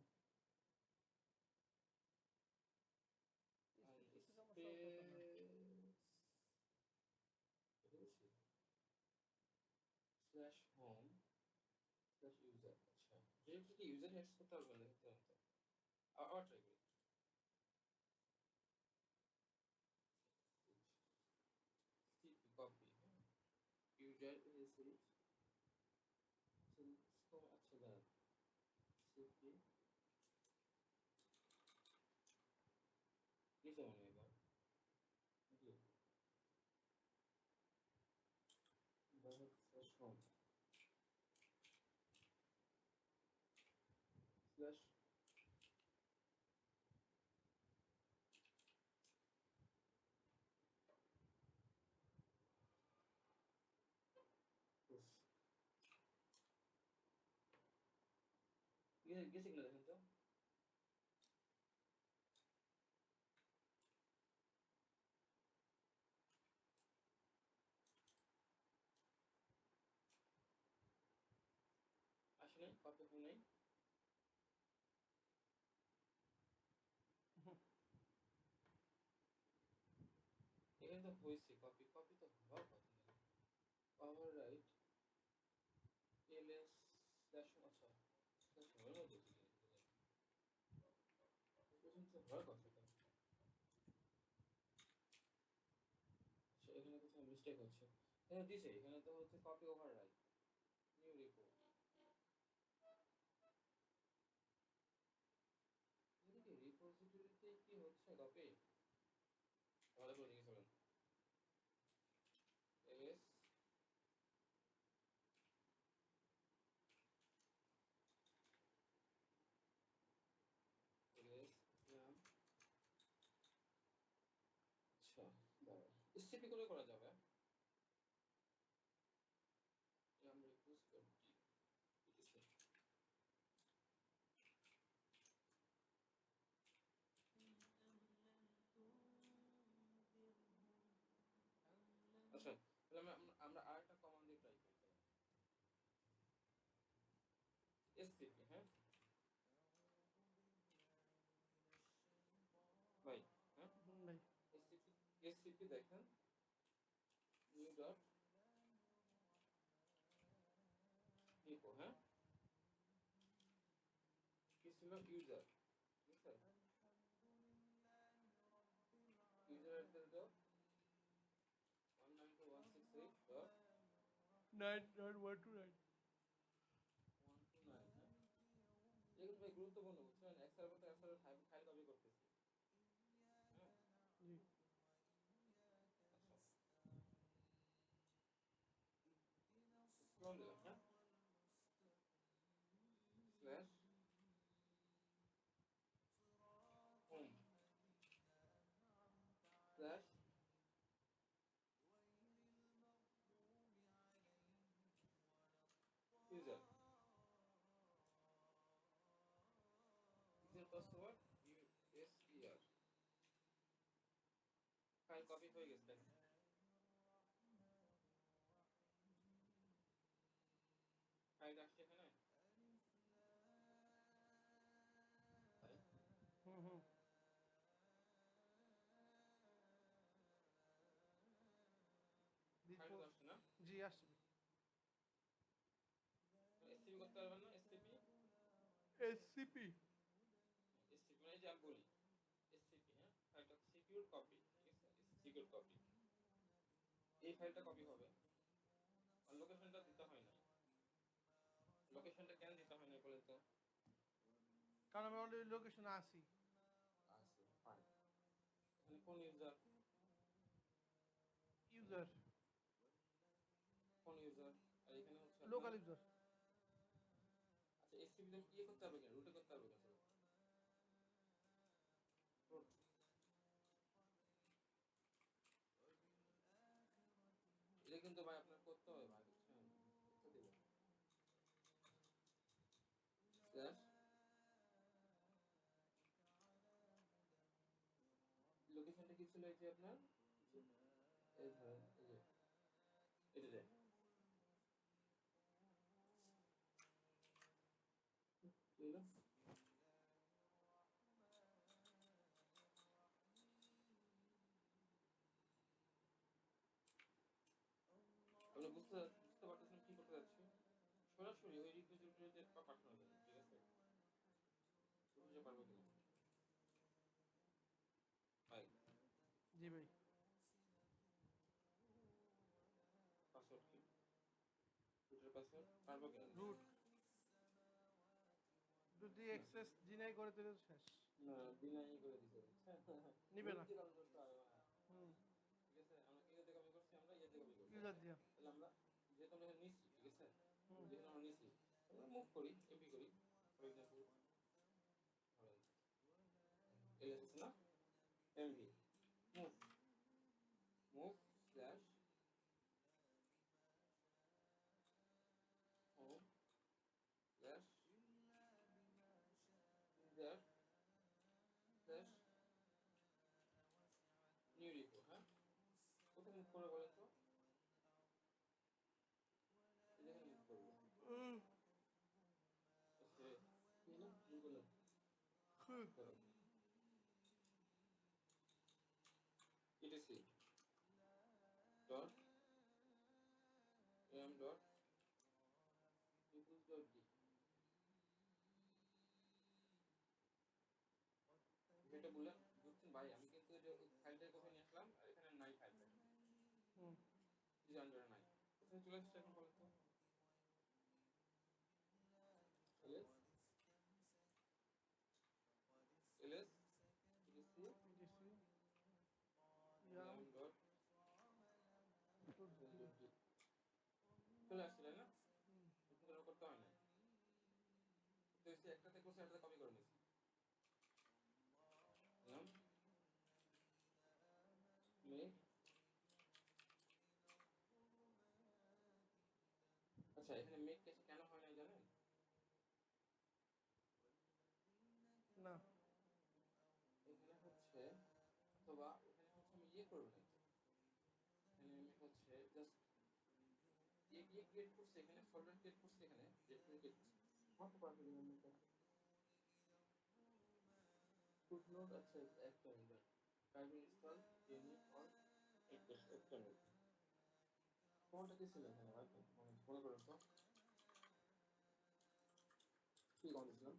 S1: আর
S2: স্পেস সমস্যা হওয়ার কথা না।
S1: Space slash home slash user, আচ্ছা ডিরেক্টলি কি ইউজার অ্যাক্সেস করতে পারবে না, দেখতে হবে তো, আবার ট্রাই করি, সিপি কপি ইউজার এসএস, আচ্ছা দাঁড়ান সিপি নিচে মনে হয় এবার নাকি, স্ল্যাশ হোম স্ল্যাশ গেছে কিনা দেখেন তো। আসলে কপি হয় নাই। এখানে তো হয়েছে কপি, কপি তো হওয়ার কথা না। ওভাররাইট এলএস স্ল্যাশ, আচ্ছা স্ল্যাশ হওয়ার মধ্যে কি পর্যন্ত হওয়ার কথা তো। আচ্ছা এখানে কোথাও মিস্টেক হচ্ছে। এখানে দিছে, এখানে তো হচ্ছে কপি ওভাররাইট নিউ রিপো। এদিকে রিপোজিটরিতে কি হচ্ছে কপি, ভালো করে দেখে চলেন। এলএস এলএস নাম, আচ্ছা দাঁড়াও এসসিপি করে করা যাবে। নাম রিপোজ করছি ইটিসি। আচ্ছা তাহলে আমরা আরেকটা কমান্ড দিয়ে ট্রাই করি। এসসিপি, হ্যাঁ ভাই, হ্যাঁ
S2: ভাই
S1: এসসিপি, এসসিপি দেখেন নিউ ডট রিপো, হ্যাঁ কি ছিল ইউজার, ঠিক আছে ইউজার অ্যাড্রেস ডট 192.168.129,
S2: 9.129।
S1: হ্যাঁ এগুলো ভাই গুরুত্বপূর্ণ বুঝছেন, এক্সেলের মতো এক্সেলের ফাইল কপি করতেছি, হ্যাঁ
S2: জি
S1: আচ্ছা স্ক্রল দিলাম, হ্যাঁ slash home slash user, user password USER, file copy হয়ে গেছে দেখেন। ফাইল আসছে এখানে ভাই,
S2: হুম হুম
S1: ফাইল তো আসছে না,
S2: জি আসবে।
S1: এসসিপি করতে পারবেন না, এসসিপি
S2: এসসিপি
S1: এসসিপি মানে যে আমি বলি এসসিপি, হ্যাঁ ফাইলটা সিকিউর কপি, ঠিক আছে সিকিউর কপি, এই ফাইলটা কপি হবে আর লোকেশনটা দিতে হয় না। লোকেশনটা কেন দিতে হয় না বলেন তো।
S2: কারণ আমি অলরেডি লোকেশনে আসি।
S1: আচ্ছা ফাইন, এখানে কোন ইউজার,
S2: ইউজার
S1: কোন ইউজার, আর এখানে হচ্ছে আপনার
S2: লোকাল ইউজার।
S1: আচ্ছা এসসিপি তে ইয়ে করতে হবে কেন, রুটে করতে হবে কেন রুট, এটা কিন্তু ভাই আপনার করতে হবে ভাই বুঝছেন, করতে দেবেন স্ল্যাশ লোকেশনটা কি ছিল এই যে আপনার এই ধরেন এই যে এটা দেন কি হলো, আপনি বুঝতে পারতেছেন কি করতে যাচ্ছি, সরাসরি ওই রিপোজিটরিতে পাঠানো যাবে, ঠিক আছে বুঝতে পারবো কিনা ভাই।
S2: জি ভাই।
S1: পাসওয়ার্ড কি, রুটের পাসওয়ার্ড পারবো কিনা দিতে।
S2: রুট যদি
S1: না
S2: এক্সেস ডিনাই করে দিলে তো শেষ।
S1: না ডিনাই করে দিতে বুঝছেন,
S2: নিবে
S1: রুট
S2: না।
S1: দিয়ে কপি করতে হবে ভাই,
S2: হুম
S1: ঠিক আছে আমরা কি দিয়ে কপি করছি, আমরা ইয়ে দিয়ে কপি করছি।
S2: ইউজার দিয়া।
S1: তাহলে আমরা যেহেতু আমরা এখানে নিচ্ছি, ঠিক আছে
S2: হুম
S1: যেহেতু আমরা নিচ্ছি আমরা মুভ করি, এপি করি, ফর এক্সাম্পল ধরেন এলএস আছে না MV, move move slash home slash move করে বলেন তো, এখানে মুভ করবো। আচ্ছা কি হলো মুভ করলাম etc dot m dot equals dot d, যেটা বললাম বুঝছেন ভাই, আমি কিন্তু ওই ফাইলটাই কোথায় নিয়ে আসলাম আর এখানে নাই ফাইলটা, কি জানতে নাই কোথায় চলে আসছে এখন বলেন তো, ls ls etc m dot d চলে আসছে তাই না, নতুন করতে হয় না, তো এসে একটাতে করছে একটাতে কপি করে নিয়েছি নাম মেক। আচ্ছা এখানে মেক কেসে কেন হয় না জানেন?
S2: না
S1: এখানে হচ্ছে অথবা এখানে হচ্ছে আমি ইয়ে করবো না, এখানে আমি হচ্ছে জাস্ট ये क्रिएट করছে এখানে, ফোল্ডার ক্রিয়েট করছে এখানে, ডিরেক্টরি ক্রিয়েট করছে কত পারবে আমি কাছে ফুটনোট। আচ্ছা একটা minute, private install unit on একটা মিনিট, কোনটা কি ছিল এখানে ভাই মনে করেন তো কি কোন দিছিলাম,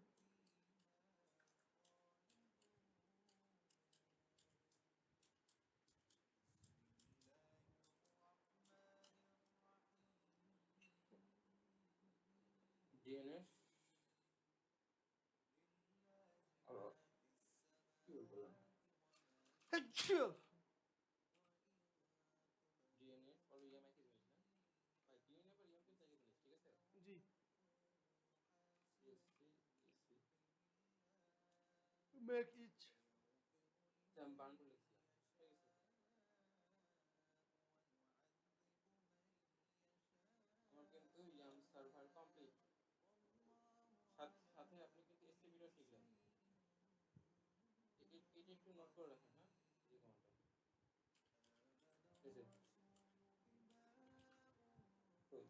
S1: ডিএনএস আর কি বললাম ডিএনএ আর ইএমআই কি জিনিস না ভাই, ডিএনএ আর ইএমআই কিন্তু একই জিনিস, ঠিক আছে
S2: জি
S1: এসসি এসসি
S2: মেক ইচ
S1: আমি বানান করে লিখছিলাম হয়ে গেছে। আমার কিন্তু ইয়াম সার্ভার কমপ্লিট, সাথে আপনি কিন্তু এসসিবিটাও শিখলেন, এটা একটু নোট করে রাখেন হ্যাঁ, এই কমান্ডটা এই যে কই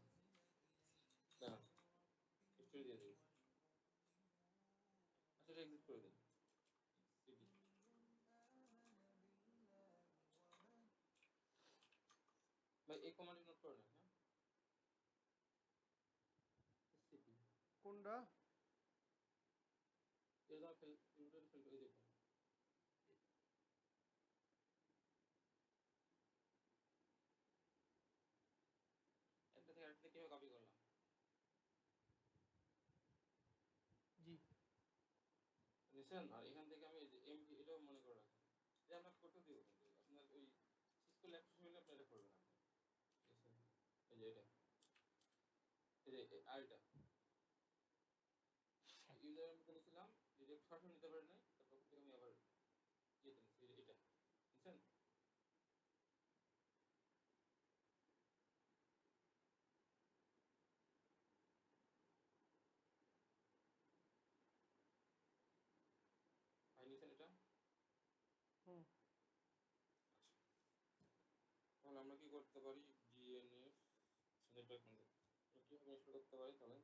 S1: দাঁড়ান স্টোরি দিয়ে দিই, আচ্ছা এটা এক্সিট করে দিন সিডি ভাই, এই কমান্ডে নোট করে নেন হ্যাঁ, সিডি
S2: কোনটা
S1: এর দাও ফেল ইউটার ফেল করে দেখুন, একটা থেকে আরেকটা কিভাবে কপি করলাম
S2: জি
S1: বুঝছেন, আর এখান থেকে আমি এমভি এটাও মনে করে রাখেন, এটা আপনার করতে দিব, কিন্তু আপনার ওই সিসকো ল্যাপটপ হলে আপনি এটা করবেন আপনি, ঠিক আছে এই যে এটা এই যে আইটা ইউজার আমি করেছিলাম, ডিরেক্ট সরাসরি নিতে পারি নাই, তারপর থেকে আমি আবার ইয়েতে নিচ্ছি এটা বুঝছেন, ভাই নিছেন এটা।
S2: হুম
S1: আচ্ছা তাহলে আমরা কি করতে পারি, ডিএনএস নেটওয়ার্ক কিভাবে ইনস্টল করতে পারি, তাহলে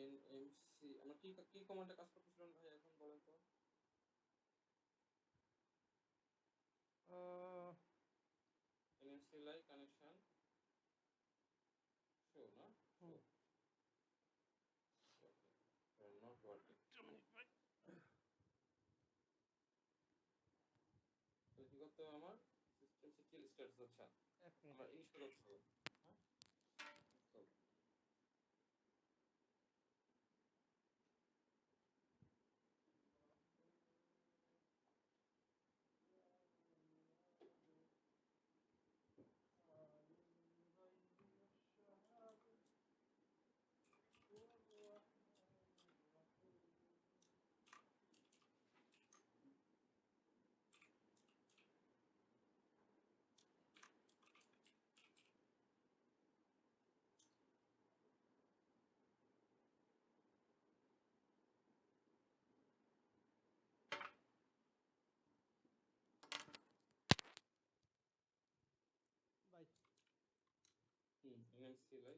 S1: এনএমসি আমরা কি কি কমান্ডে কাজ করতেছিলাম ভাই এখন বলেন তো, এনএমসি লাইক কানেকশন শো না শো নট ওয়ার্কিং, তো কি করতে হবে আমার সিস্টেম সিকিউর স্ট্যাটাস, আচ্ছা
S2: এক
S1: আমরা
S2: মিনিট
S1: ইনস্টল করতে হবে হ্যাঁ তো NMCLI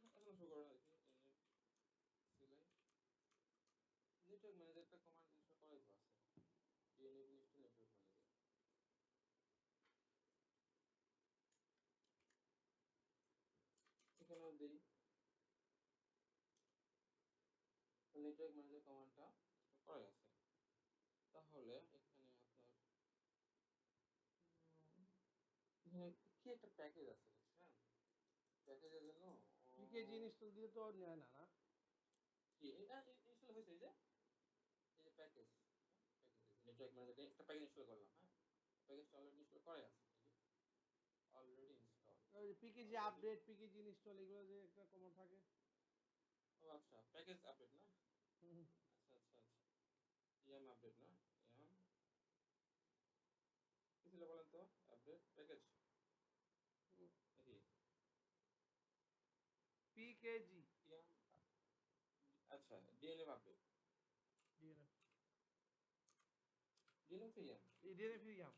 S1: এখনো শো করে না দেখি NMCLI নেটওয়ার্ক ম্যানেজার একটা কমান্ড ইনস্টল করাই তো আছে DNF ইনস্টল নেটওয়ার্ক ম্যানেজার এখানেও দিই নেটওয়ার্ক ম্যানেজার কমান্ডটা ইনস্টল করাই আছে তাহলে এখানে আপনার এখানে কি একটা প্যাকেজ আছে দেখছেন প্যাকেজের জন্য
S2: পিকেজি ইনস্টল দিয়ে তো আর নেয় না না
S1: কি এটা ইনস্টল হয়েছে এই যে প্যাকেজ প্যাকেজ নেটওয়ার্ক ম্যানেজার একটা প্যাকেজ ইনস্টল করলাম হ্যাঁ প্যাকেজটা অলরেডি ইনস্টল করাই আছে অলরেডি ইনস্টল
S2: ওই পিকেজি আপডেট পিকেজি ইনস্টল এগুলো যে একটা কমন থাকে
S1: ও আচ্ছা প্যাকেজ আপডেট না
S2: হুম
S1: আচ্ছা আচ্ছা আচ্ছা ইয়াম আপডেট না ইয়াম কি ছিল বলেন তো আপডেট প্যাকেজ নাকি
S2: পিকেজি
S1: ইয়াম আচ্ছা ডিএনএফ আপডেট
S2: ডিএনএফ
S1: ডিএনএফ ইয়াম
S2: ডিএনএফ ইয়াম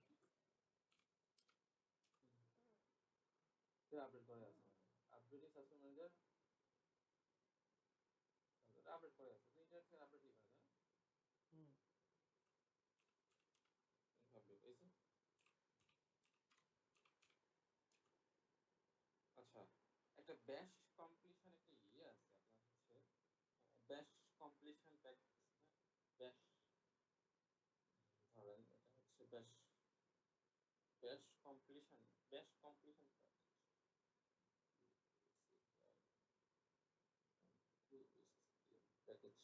S1: আপডেট করা আছে update is suspend manager update করা আছে ইন্টারনেট থেকে আপডেট কি করে না
S2: হুম
S1: আপডেট এসে আচ্ছা একটা ব্যাশ কমপ্লিশন একটা ইয়ে আছে আপনার হচ্ছে ব্যাশ কমপ্লিশন প্যাকেজ ব্যাশ ধরেন এটা হচ্ছে ব্যাশ ব্যাশ completion package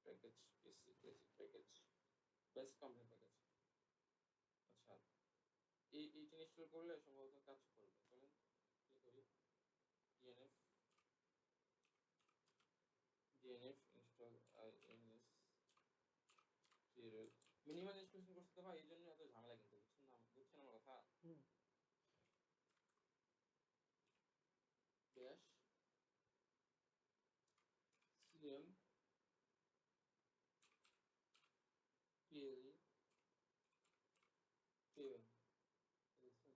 S1: package package package ব্যাশ কমপ্লিশন প্যাকেজ আচ্ছা এইটা ইনস্টল করলে সম্ভবত কাজ করবে চলেন কি করি ডিএনএফ ইনস্টল আইএনএস মিনিমাল ইনস্টলেশন করতে তো ভাই এই জন্য এত ঝামেলা কিন্তু বুঝছেন আমার কথা
S2: হুম
S1: ব্যাশ সিএম পিএলই পিএল বুঝছেন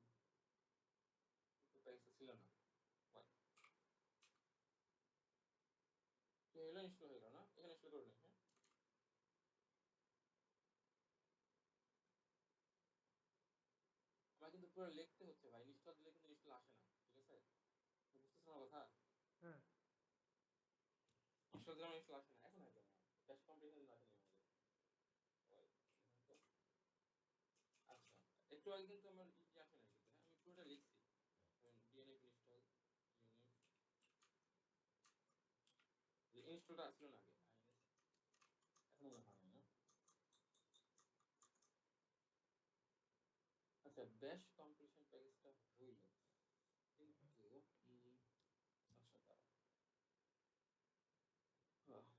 S1: তো প্যাকেজটা ছিল না এগুলো ইনস্টল হয়ে গেল না এখানে ইনস্টল করে নিই হ্যাঁ আমার কিন্তু পুরো লিখতে হচ্ছে ভাই ইনস্টল দিলে কিন্তু ইনস্টল আসে না ঠিক আছে বুঝতেছেন আমার কথা
S2: হ্যাঁ
S1: ইনস্টল দিলে ইনস্টল আসে না এখন হয়তো ব্যাশ কমপ্লিশন আসেনি আমাদের আচ্ছা একটু আগে কিন্তু আমার ই আসে না কিন্তু হ্যাঁ আমি পুরোটা লিখছি ডিএনএফ ইনস্টল ডিএনএফ ইনস্টলটা আসলো না আগে এখন মনে হয় না আচ্ছা ব্যাশ কমপ্লিশন প্যাকেজটা হইল কিন্তু আচ্ছা দাঁড়া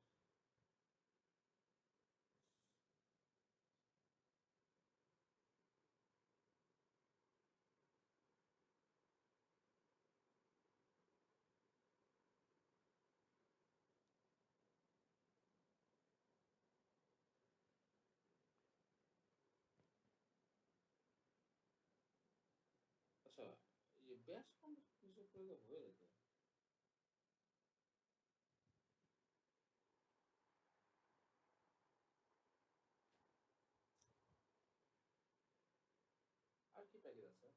S1: আচ্ছা ये ব্যাশ কমপ্লিশন করলে হয়ে যেত আর কি প্যাকেজ আছে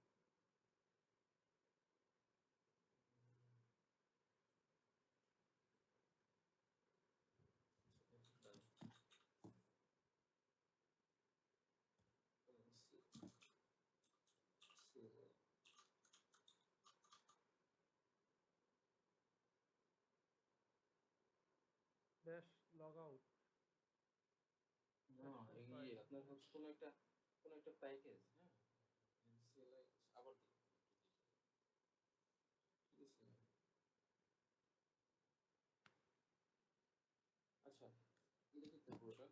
S2: ব্যাশ লগ আউট
S1: না এই আপনার হচ্ছে কোনো একটা প্যাকেজ হ্যাঁ এনসিএলআই আবার দেখি ঠিক আছে আচ্ছা লিখি তো পুরোটা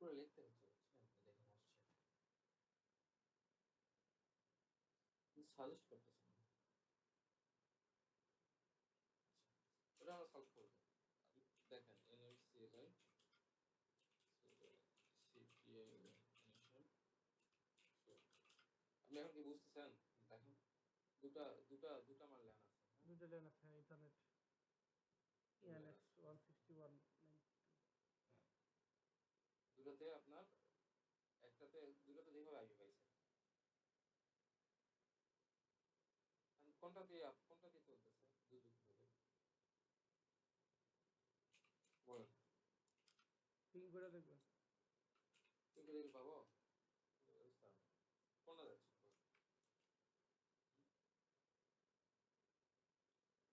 S1: পুরো লিখতে হচ্ছে বুঝছেন দেখেন আসছে সাজেস্ট করতেছে না এটা আমরা সলভ করবো দেখেন এনএমসিএলআই সিপিএ আপনি এখন কি বুঝতেছেন? দেখেন দুটা আমার ল্যান আছে, হ্যাঁ?
S2: দুইটা লেন আছে, হ্যাঁ, ইথারনেট
S1: ল্যান
S2: ENX
S1: আছে,
S2: 16192।
S1: হ্যাঁ। দুটাতে আপনার দুটাতে যেভাবে আইপি পাইছে, কোনটা দিয়ে চলতেছে দুটো কিভাবে বলেন?
S2: পিং করে দেখবেন।
S1: কিন্তু দেখি পাবো বুঝতে হবে। কোনটা যাচ্ছে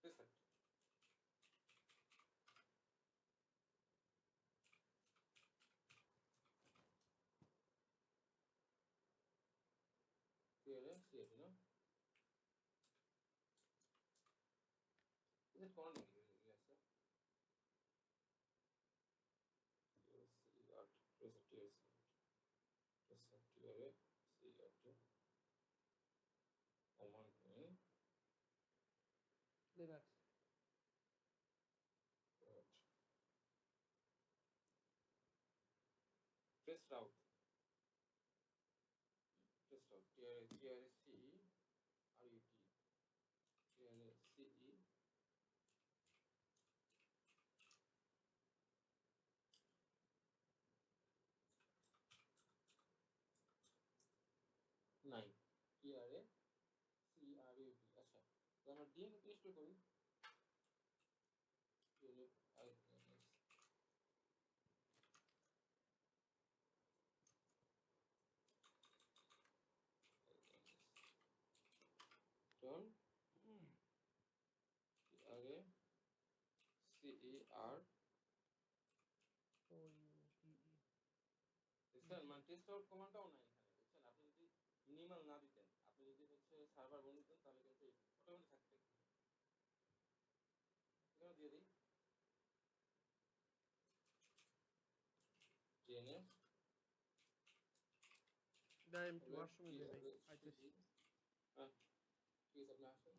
S1: রিসেট সিএটি না রিসেট কোন নাকি আছে সিআর রিসেট টিআরে সিআরটি ওমান
S2: Linux
S1: trace route TRE CE R UT টিআরে সিই 9 টিআরে সিআরইউটি। আচ্ছা, তো আমরা ডিএনএ ইনস্টল করি। DNA INS turn TRE CER
S2: OUTE।
S1: দেখছেন, মানে টেস্ট আউট কমান্ডটাও নাই এখানে, দেখছেন? আপনি যদি মিনিমাল না দিতেন, আপনি যদি সার্ভার বন্ধ দিতেন, তাহলে কিন্তু অটোমেটিক থাকতে এখানে দিয়ে দিই ডিএনএস
S2: দাঁড়ান একটু
S1: ওয়েব
S2: ওয়াশরুমে দিয়ে দেই,
S1: টিআরে
S2: আইতেছি।
S1: সিই। হ্যাঁ, ঠিক আছে, আপনি আসেন।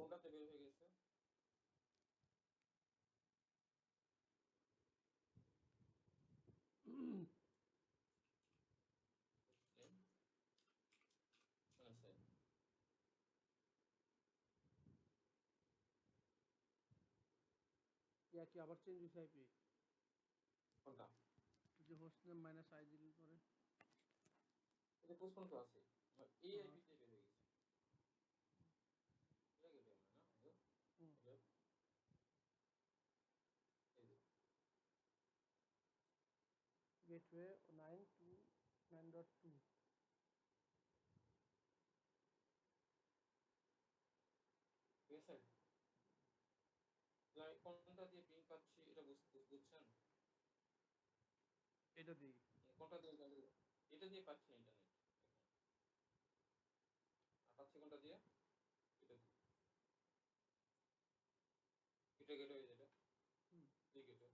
S1: কোনটাতে বের হয়ে গেছে? আছে
S2: ইয়া কি আবার চেঞ্জ হয়েছে আইপি?
S1: কোনটা?
S2: যে হোস্ট নেম মাইনাস আই দিলেন পরে
S1: এটা পোস্টপোন তো আছে, আমার এই
S2: হ্যাঁ।
S1: আইপিতে বের হয়ে গেছে। এটা কি এটা না?
S2: হুম।
S1: এটা এই যে
S2: গেটওয়ে 929.2
S1: ঠিক আছে। তাহলে আমি কোনটা দিয়ে পিং পাচ্ছি এটা বুঝছেন?
S2: এটা দিই।
S1: মানে কোনটা দিয়ে এটা দিয়ে পাচ্ছি না ইন্টারনেট, আর পাচ্ছি কোনটা দিয়ে? এটা দিয়ে। এটা গেটওয়ে যেটা
S2: হুম।
S1: এই গেটওয়ে।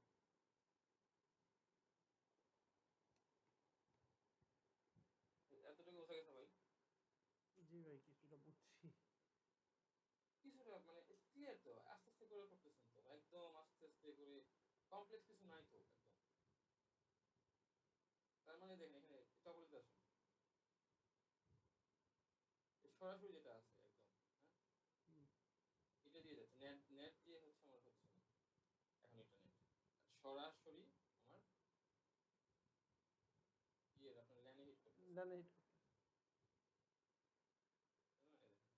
S1: এতটুকু বোঝা গেছে ভাই?
S2: জি ভাই কিছুটা বুঝছি।
S1: কিছুটা মানে ক্লিয়ার তো, আস্তে আস্তে করে করতেছেন তো একদম আস্তে আস্তে করে, কমপ্লেক্স কিছু নাই তো একদম। তার মানে দেখেন এখানে চকলেট আসুন সরাসরি যেটা আছে একদম, হ্যাঁ
S2: হুম।
S1: এটা দিয়ে যাচ্ছে, নেট নেট দিয়ে হচ্ছে আমার হচ্ছে না এখন ইন্টারনেট, সরাসরি আমার ইয়ে আপনার ল্যানে হিট করতেছে।
S2: ডানে হিট করতে।
S1: হ্যাঁ, এই দেখেন।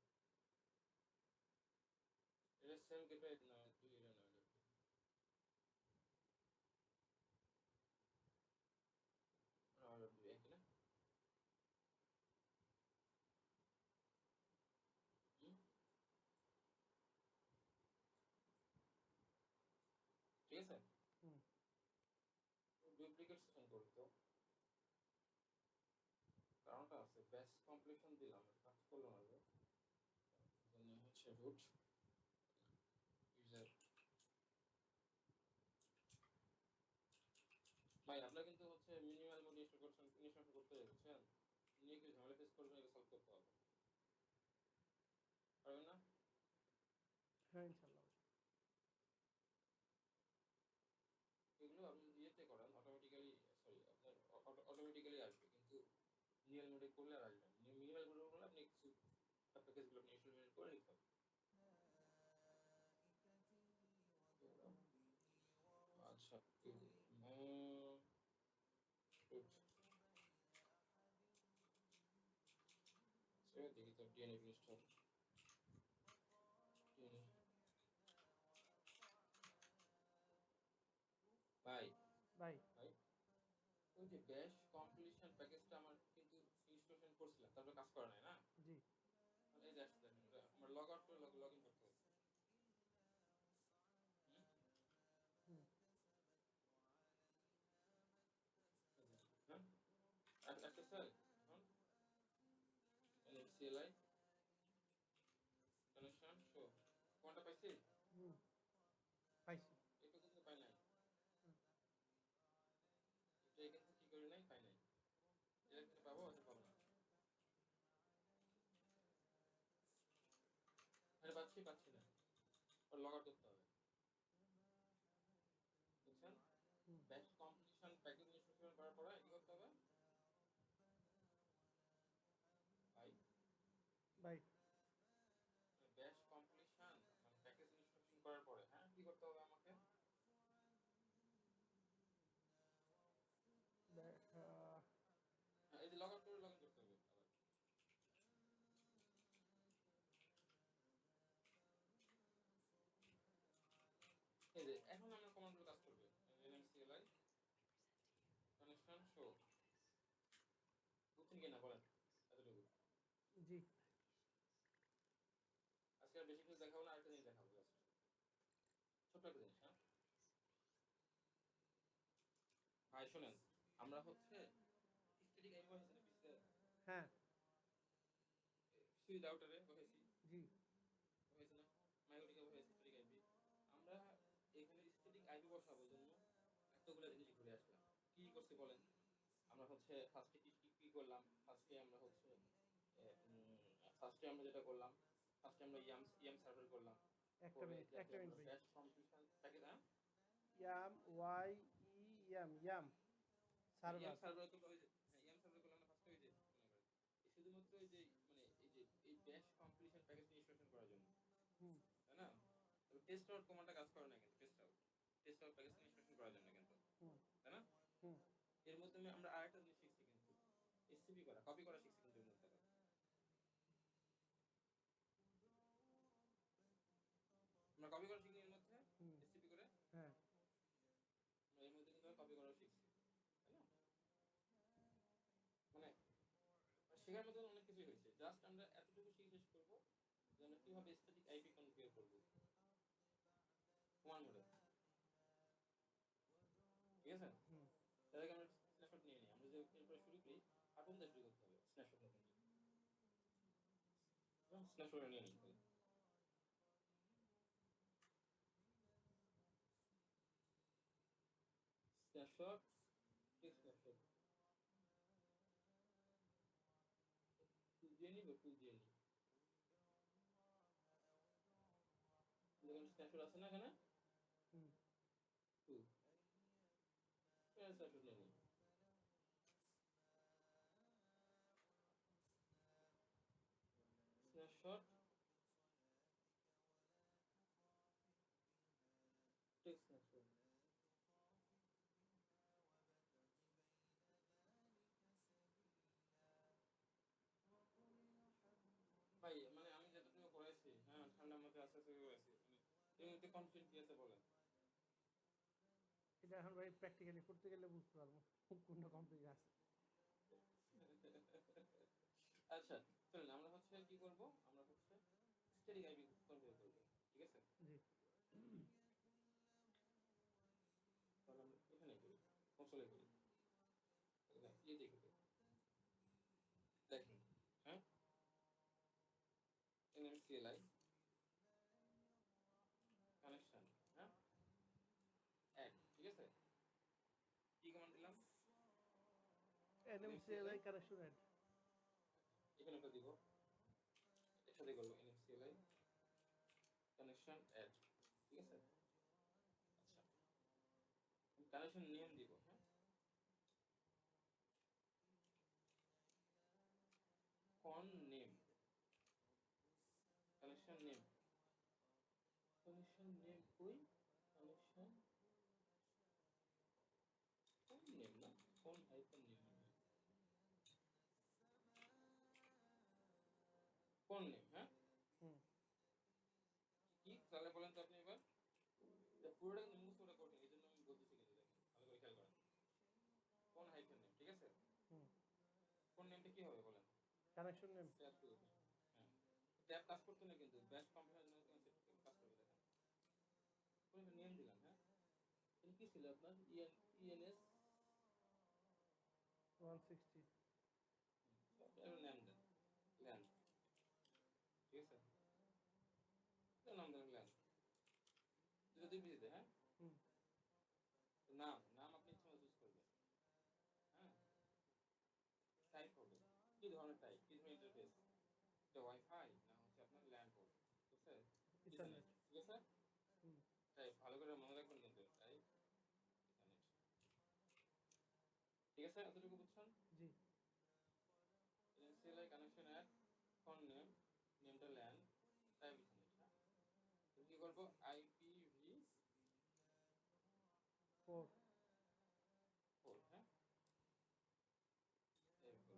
S1: এটা সেম গেটওয়ে না, দুই এটা না, এটা অর্ডার দুই একই না? হুম, ঠিক আছে।
S2: হুম।
S1: ডুপ্লিকেট সেশন করি তো, কারণটা আছে ব্যাচ কমপ্লিশন দিলাম কাজ করলো না যে, জন্য হচ্ছে রুট ইউজার। ভাই আপনার কিন্তু হচ্ছে মিনিমাল মোড ইনস্টল করতে হবে বুঝছেন, নিয়ে কিছু ঝামেলা ফেস করবেন, এটা সলভ করতে হবে, পারবেন না?
S2: হ্যাঁ ইনশাল্লাহ।
S1: এগুলো আপনি ইয়েতে করেন অটোমেটিক্যালি, সরি আপনার অটোমেটিক্যালি আসবে, কিন্তু মিনিমাল মোডে করলে আর আসবে না। মিনিমাল মোডে করলে আপনি কিছু প্যাকেজগুলো আপনি ইনস্টল করে নিতে হবে। আচ্ছা দেখি তো ডিএনএ ইনস্টল ভাই।
S2: ভাই।
S1: ভাই ওই যে ব্যাশ কম্পিলিশন প্যাকেজটা আমার কিন্তু ইনস্টলেশন করছিলাম, তারপরে কাজ করে নাই না।
S2: জি।
S1: তাহলে এই যে আসছে দেখেন, ওটা আমার লগ আউট করে লগ ইন করতে হবে। হুম,
S2: হুম।
S1: হ্যাঁ SSL এখন CLI কানেকশন শো কোনটা পাইছি?
S2: হুম। পাইছি।
S1: এটা কিন্তু পাই নাই,
S2: হুম।
S1: এটা কিন্তু কি করি নাই, পাই নাই। এটা কিন্তু পাবো, এটা পাবো না। এটা পাচ্ছি পাচ্ছি না, ওর লগ আউট করতে হবে বুঝছেন।
S2: হুম।
S1: ব্যাচ কম্পিলিশন প্যাকেজ ইনস্টলেশন করার পরে কি করতে হবে ভাই?
S2: ভাই।
S1: ব্যাচ কম্পিলিশন মানে প্যাকেজ ইনস্টলেশন করার পরে হ্যাঁ কি করতে হবে আমাকে? হ্যাঁ, এই যে লগ আউট করে লগ ইন করতে হবে আবার। এই যে এখন আমার কমান্ডগুলো কাজ করবে, CLI কানেকশন শো, বুঝছেন কি না বলেন এতটুকু।
S2: জি।
S1: আজকে আর বেশি কিছু দেখাবো না, আরেকটা জিনিস দেখাবো জাস্ট, ছোট্ট একটা জিনিস। হ্যাঁ ভাই শোনেন, আমরা হচ্ছে স্ট্যাটিক আইপি বসাইছি না পিসিতে,
S2: হ্যাঁ।
S1: সুইচ রাউটারে বসাইছি,
S2: জি।
S1: বসাইছি না, মাইওটিকে বসাইছি স্ট্যাটিক আইপি। আমরা এখানে স্ট্যাটিক আইপি বসাবো জন্য এতগুলো জিনিস ঘুরে আসলাম। কি করছি বলেন? আমরা হচ্ছে ফার্স্টে কি করলাম, ফার্স্টে আমরা হচ্ছে ফার্স্টে আমরা যেটা করলাম ফার্স্ট আমরা ইয়াম সার্ভার করলাম,
S2: একটা
S1: পরে
S2: মিনিট
S1: এটাতে আমরা
S2: ভাই।
S1: Bash competition package
S2: yum Y E M yum
S1: yum
S2: server.
S1: Server করলে ওই যে ইয়াম সার্ভার করলে আমরা ফার্স্টে ওই যে মনে করেন এই শুধুমাত্র এই যে মানে এই ব্যাশ কম্পিটিশন প্যাকেজটা ইনস্টলেশন করার জন্য,
S2: হুম
S1: তাই না? তবে টেস্ট আউট কমান্ডটা কাজ করে না, কিন্তু টেস্ট আউট প্যাকেজটা ইনস্টলেশন করার জন্য কিন্তু,
S2: হুম
S1: তাই না?
S2: হুম
S1: এর মাধ্যমে আমরা আরেকটা জিনিস শিখছি কিন্তু, এসসিপি করা, কপি করা শিখছি কিন্তু এর মধ্যে আবার। আমরা কপি করা শিখি এর মধ্যে,
S2: হুম
S1: এসসিপি করে
S2: হ্যাঁ
S1: আমরা এর মধ্যে কিন্তু কপি করাও শিখছি, তাই না? মানে শেখার মতো অনেক কিছুই হয়েছে, জাস্ট আমরা এতটুকু শিখে শেষ করবো যে আমরা কিভাবে স্ট্যাটিক আইপি কনফিগার করবো কমান্ড ধরে, ঠিক আছে?
S2: হুম
S1: তার আগে আমরা স্ন্যাপশট নিয়ে নিই, আমরা যে এরপরে শুরু করি আপন শুরু করতে হবে স্ন্যাপশট নতুন স্ন্যাপশট নিয়ে নিই তাহলে। স্ন্যাপশট, টেক্সট স্ন্যাপশট টুল দিয়ে নিই বা টুল দিয়ে নিই, দেখুন স্ন্যাপশট আছে না এখানে,
S2: হুম
S1: টুল স্ন্যাপশট নিয়ে নিই। স্ন্যাপশট টেক্সট স্ন্যাপশট, ভাই মানে আমি যতটুকু করেছি, হ্যাঁ ঠান্ডার মধ্যে আস্তে আস্তে করেছি, মানে এর মধ্যে কনফিডেন্ট কি আছে বলেন?
S2: এটা এখন ভাই প্র্যাকটিক্যালি করতে গেলে বুঝতে পারবো কোনটা কমপ্লিট আছে।
S1: আচ্ছা চলুন আমরা হচ্ছে কি করব, আমরা হচ্ছে স্ট্যাটিক আইপি কনফিগার করব, ঠিক আছে?
S2: জি
S1: তাহলে আমরা এখানে করি, কনসোলে করি, না ইয়ে দেখে করি, দেখেন, হ্যাঁ nmcli কানেকশন, হ্যাঁ অ্যাড, ঠিক আছে? কি কমান্ড দিলাম? nmcli
S2: NMCLI connection add.
S1: এখানে একটা দিব, একসাথে করবো nmcli কানেকশন অ্যাড, ঠিক আছে? আচ্ছা কানেকশন নেম দিব, হ্যাঁ কন name, connection name, connection name কই, কানেকশন কোন নেম না, কোন হাইফেন নেম, কোন নেম, হ্যাঁ
S2: হুম
S1: কি তাহলে বলেন তো আপনি এবার, পুরোটা কিন্তু মুখস্থ করা কঠিন, এই জন্য আমি বলতেছি, কিন্তু দেখেন ভালো করে খেয়াল করেন, কোন হাইফেন নেম, ঠিক আছে?
S2: হুম
S1: কোন নেমটা কি হবে বলেন?
S2: Connection name.
S1: ট্যাব টু, হ্যাঁ ট্যাব কাজ করতে না, কিন্তু ব্যাশ কম্পিউটার জন্য কাজ করবে, দেখেন কোন একটা নেম দিলাম, হ্যাঁ এটা কি ছিল আপনার ইএনএস
S2: 160।
S1: সফটওয়্যার নাম দেন ল্যান, ঠিক আছে? এটার নাম দেন ল্যান, যদি বুঝিতে, হ্যাঁ
S2: হুম
S1: নাম নাম আপনি ইচ্ছা মতো চুজ করবেন, হ্যাঁ টাইপ হবে কি ধরনের টাইপ, কি ধরনের ইন্টারফেস, এটা ওয়াইফাই না হচ্ছে আপনার ল্যান পোর্ট, ঠিক আছে? Ethernet,
S2: ethernet.
S1: ঠিক আছে?
S2: হুম
S1: টাইপ ভালো করে মনে রাখবেন কিন্তু, টাইপ ইথারনেট, ঠিক আছে? এতটুকু বুঝছেন?
S2: জি
S1: এনএসসিএলআই কানেকশন অ্যাড ফোন নেম, নেমটা ল্যান, টাইপ ইথারনেট, হ্যাঁ তুমি কি করবো আইপিভি
S2: 4।
S1: 4, হ্যাঁ এরপর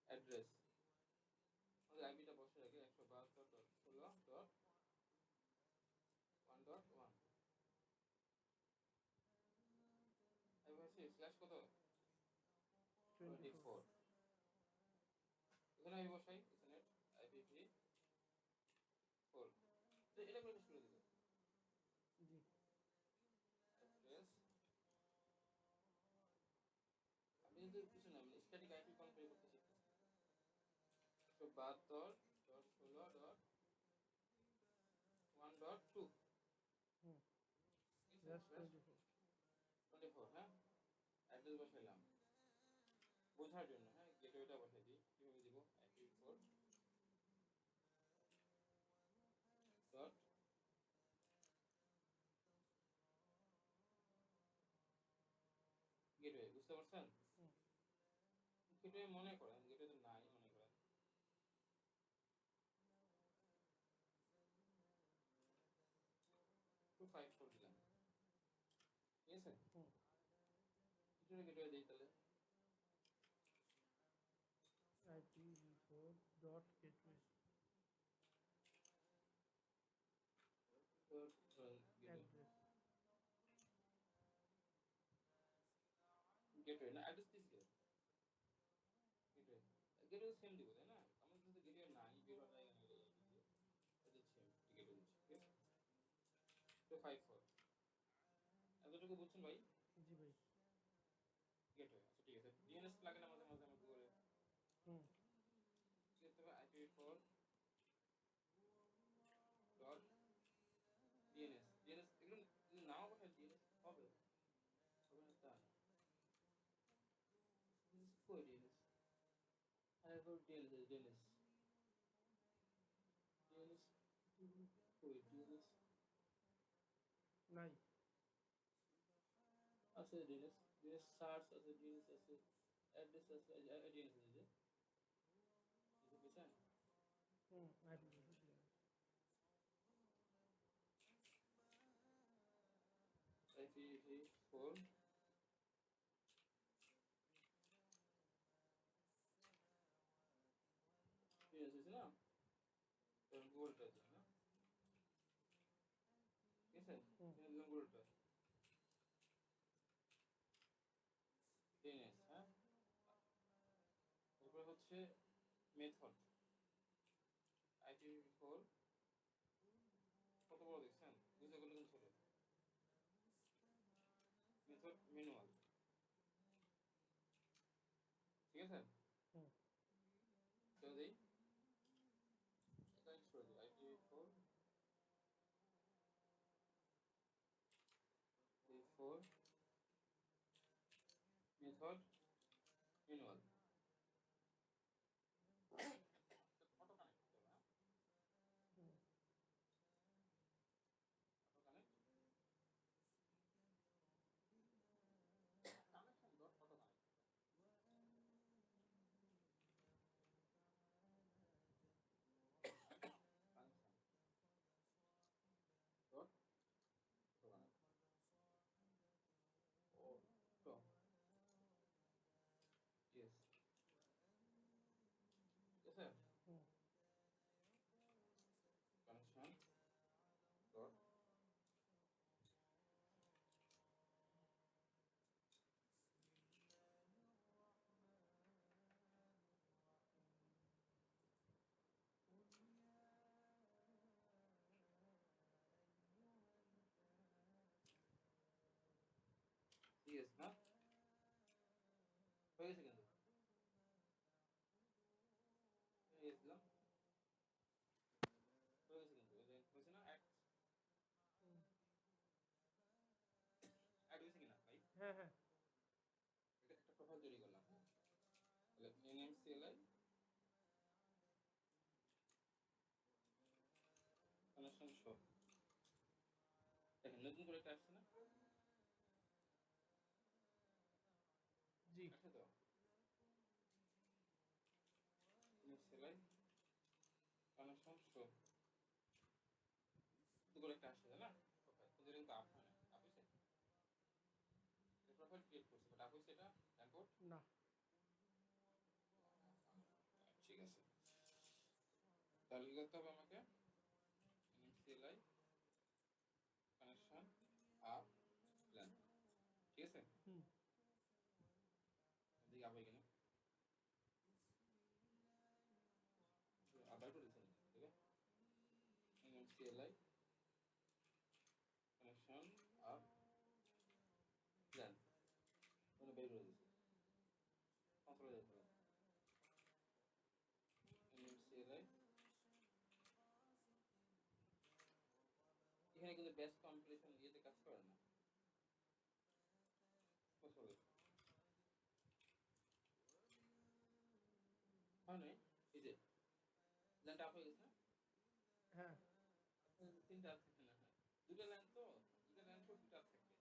S1: অ্যাড্রেস, আমাদের আইপিটা বসে রাখে 172.16.1.1, আমি বলছি স্ল্যাশ কত
S2: 24।
S1: 24, এখানে আমি বসাই ইথারনেট আইপিভি 4, এটা করে শুরু দিল
S2: জি
S1: অ্যাড্রেস, আমি কিন্তু কিছু না, আমি স্ট্যাটিক আইপি কনফিগার করতে শিখতেছি, 172.16.1.2,
S2: হুম
S1: ঠিক আছে?
S2: Just
S1: slash
S2: 24।
S1: 24, হ্যাঁ অ্যাড্রেস বসাইলাম বোঝার জন্য, হ্যাঁ গেটওয়েটা বসাই দিই, কিভাবে দিব আইপি4 বুঝতে পারছেন?
S2: হুম।
S1: গেটওয়ে মনে করেন, গেটওয়ে তো নাই মনে করেন। 254 দিলাম। ঠিক আছে?
S2: হুম।
S1: গেটওয়ে দেই তাহলে।
S2: IPv4.gateway
S1: gateway
S2: address.
S1: গেটওয়ে না অ্যাড্রেস দিছি। গেটওয়ে গেটওয়ে সেম দিব তাই না? আমাদের তো গেটওয়ে নাই, গেটওয়ে জায়গা নেই আইপি দিয়ে। এটা সেম গেটওয়ে দিচ্ছি। ঠিক আছে? 254 এতটুকু বুঝছেন ভাই?
S2: জি ভাই।
S1: গেটওয়ে আচ্ছা ঠিক আছে। ডিএনএস লাগে না মাঝে মাঝে আমাকে করে।
S2: হুম।
S1: কি করতে হবে? IPv4 ডট ডিএনএস ডিএনএস এগুলো যদি নাও পাঠায় ডিএনএস হবে হবে না তা না। কই ডিএনএস আরেকবার ডিএনএস ডিএনএস ডিএনএস কই ডিএনএস
S2: নাই।
S1: আছে ডিএনএস ডিএনএস সার্চ আছে ডিএনএস আছে অ্যাড্রেস আছে ডিএনএস আছে যে এটা পেছান
S2: হুম। IPv4
S1: IPv4 ডিএনএস আছে না তখন গুগলটা আছে না ঠিক আছে
S2: হুম।
S1: দিলাম গুগলটা ডিএনএস হ্যাঁ তারপরে হচ্ছে মেথড IPv4 কত বড় দেখছেন বুঝে গেলে কিন্তু ছোট মেথড ম্যানুয়াল ঠিক আছে
S2: হুম।
S1: তো দেই এটা করে দিই IPv4 v4 method manual auto connect করতে হবে হ্যাঁ
S2: হুম।
S1: Auto connect connection dot auto connect connection dot auto connect auto yes ঠিক আছে
S2: হুম।
S1: কানেকশন ডট ইয়েস না হয়ে গেছে কিন্তু ইয়েস দিলাম হয়ে গেছে কিন্তু এই যে হয়েছে না অ্যাড
S2: হুম।
S1: অ্যাড হয়েছে কিনা ভাই
S2: হ্যাঁ, হ্যাঁ।
S1: এটা একটা প্রোফাইল তৈরি করলাম হ্যাঁ তাহলে NMCLI কানেকশন শো দেখেন নতুন করে একটা আসছে না
S2: জি।
S1: আসছে তো NMCLI কানেকশন শো নতুন করে একটা আসছে তাই না প্রোফাইল কিন্তু এটা কিন্তু আপ হয় না আপ হয়েছে এটা প্রোফাইল ক্রিয়েট করছে বাট আপ হয়েছে এটা ইম্পোর্ট
S2: না।
S1: ঠিক আছে তাহলে কি করতে হবে আমাকে NMCLI কানেকশন আপ প্ল্যান ঠিক আছে
S2: হুম।
S1: এদিকে আবার কিনা আবার করে দিচ্ছেন ঠিক আছে NMCLI কানেকশন আপ প্ল্যান মানে বের করে দিচ্ছি কন্ট্রোল যেতে হবে NMCLI এখানে কিন্তু বেস্ট কম্পিটিশন ইয়েতে কাজ করে না আসলে হয় নাই এই যে লাইনটা আপ হয়ে গেছে না
S2: হ্যাঁ।
S1: তিনটা আপ থাকবে না হ্যাঁ দুটো লাইন তো দুটো লাইন তো দুটো আপ থাকবে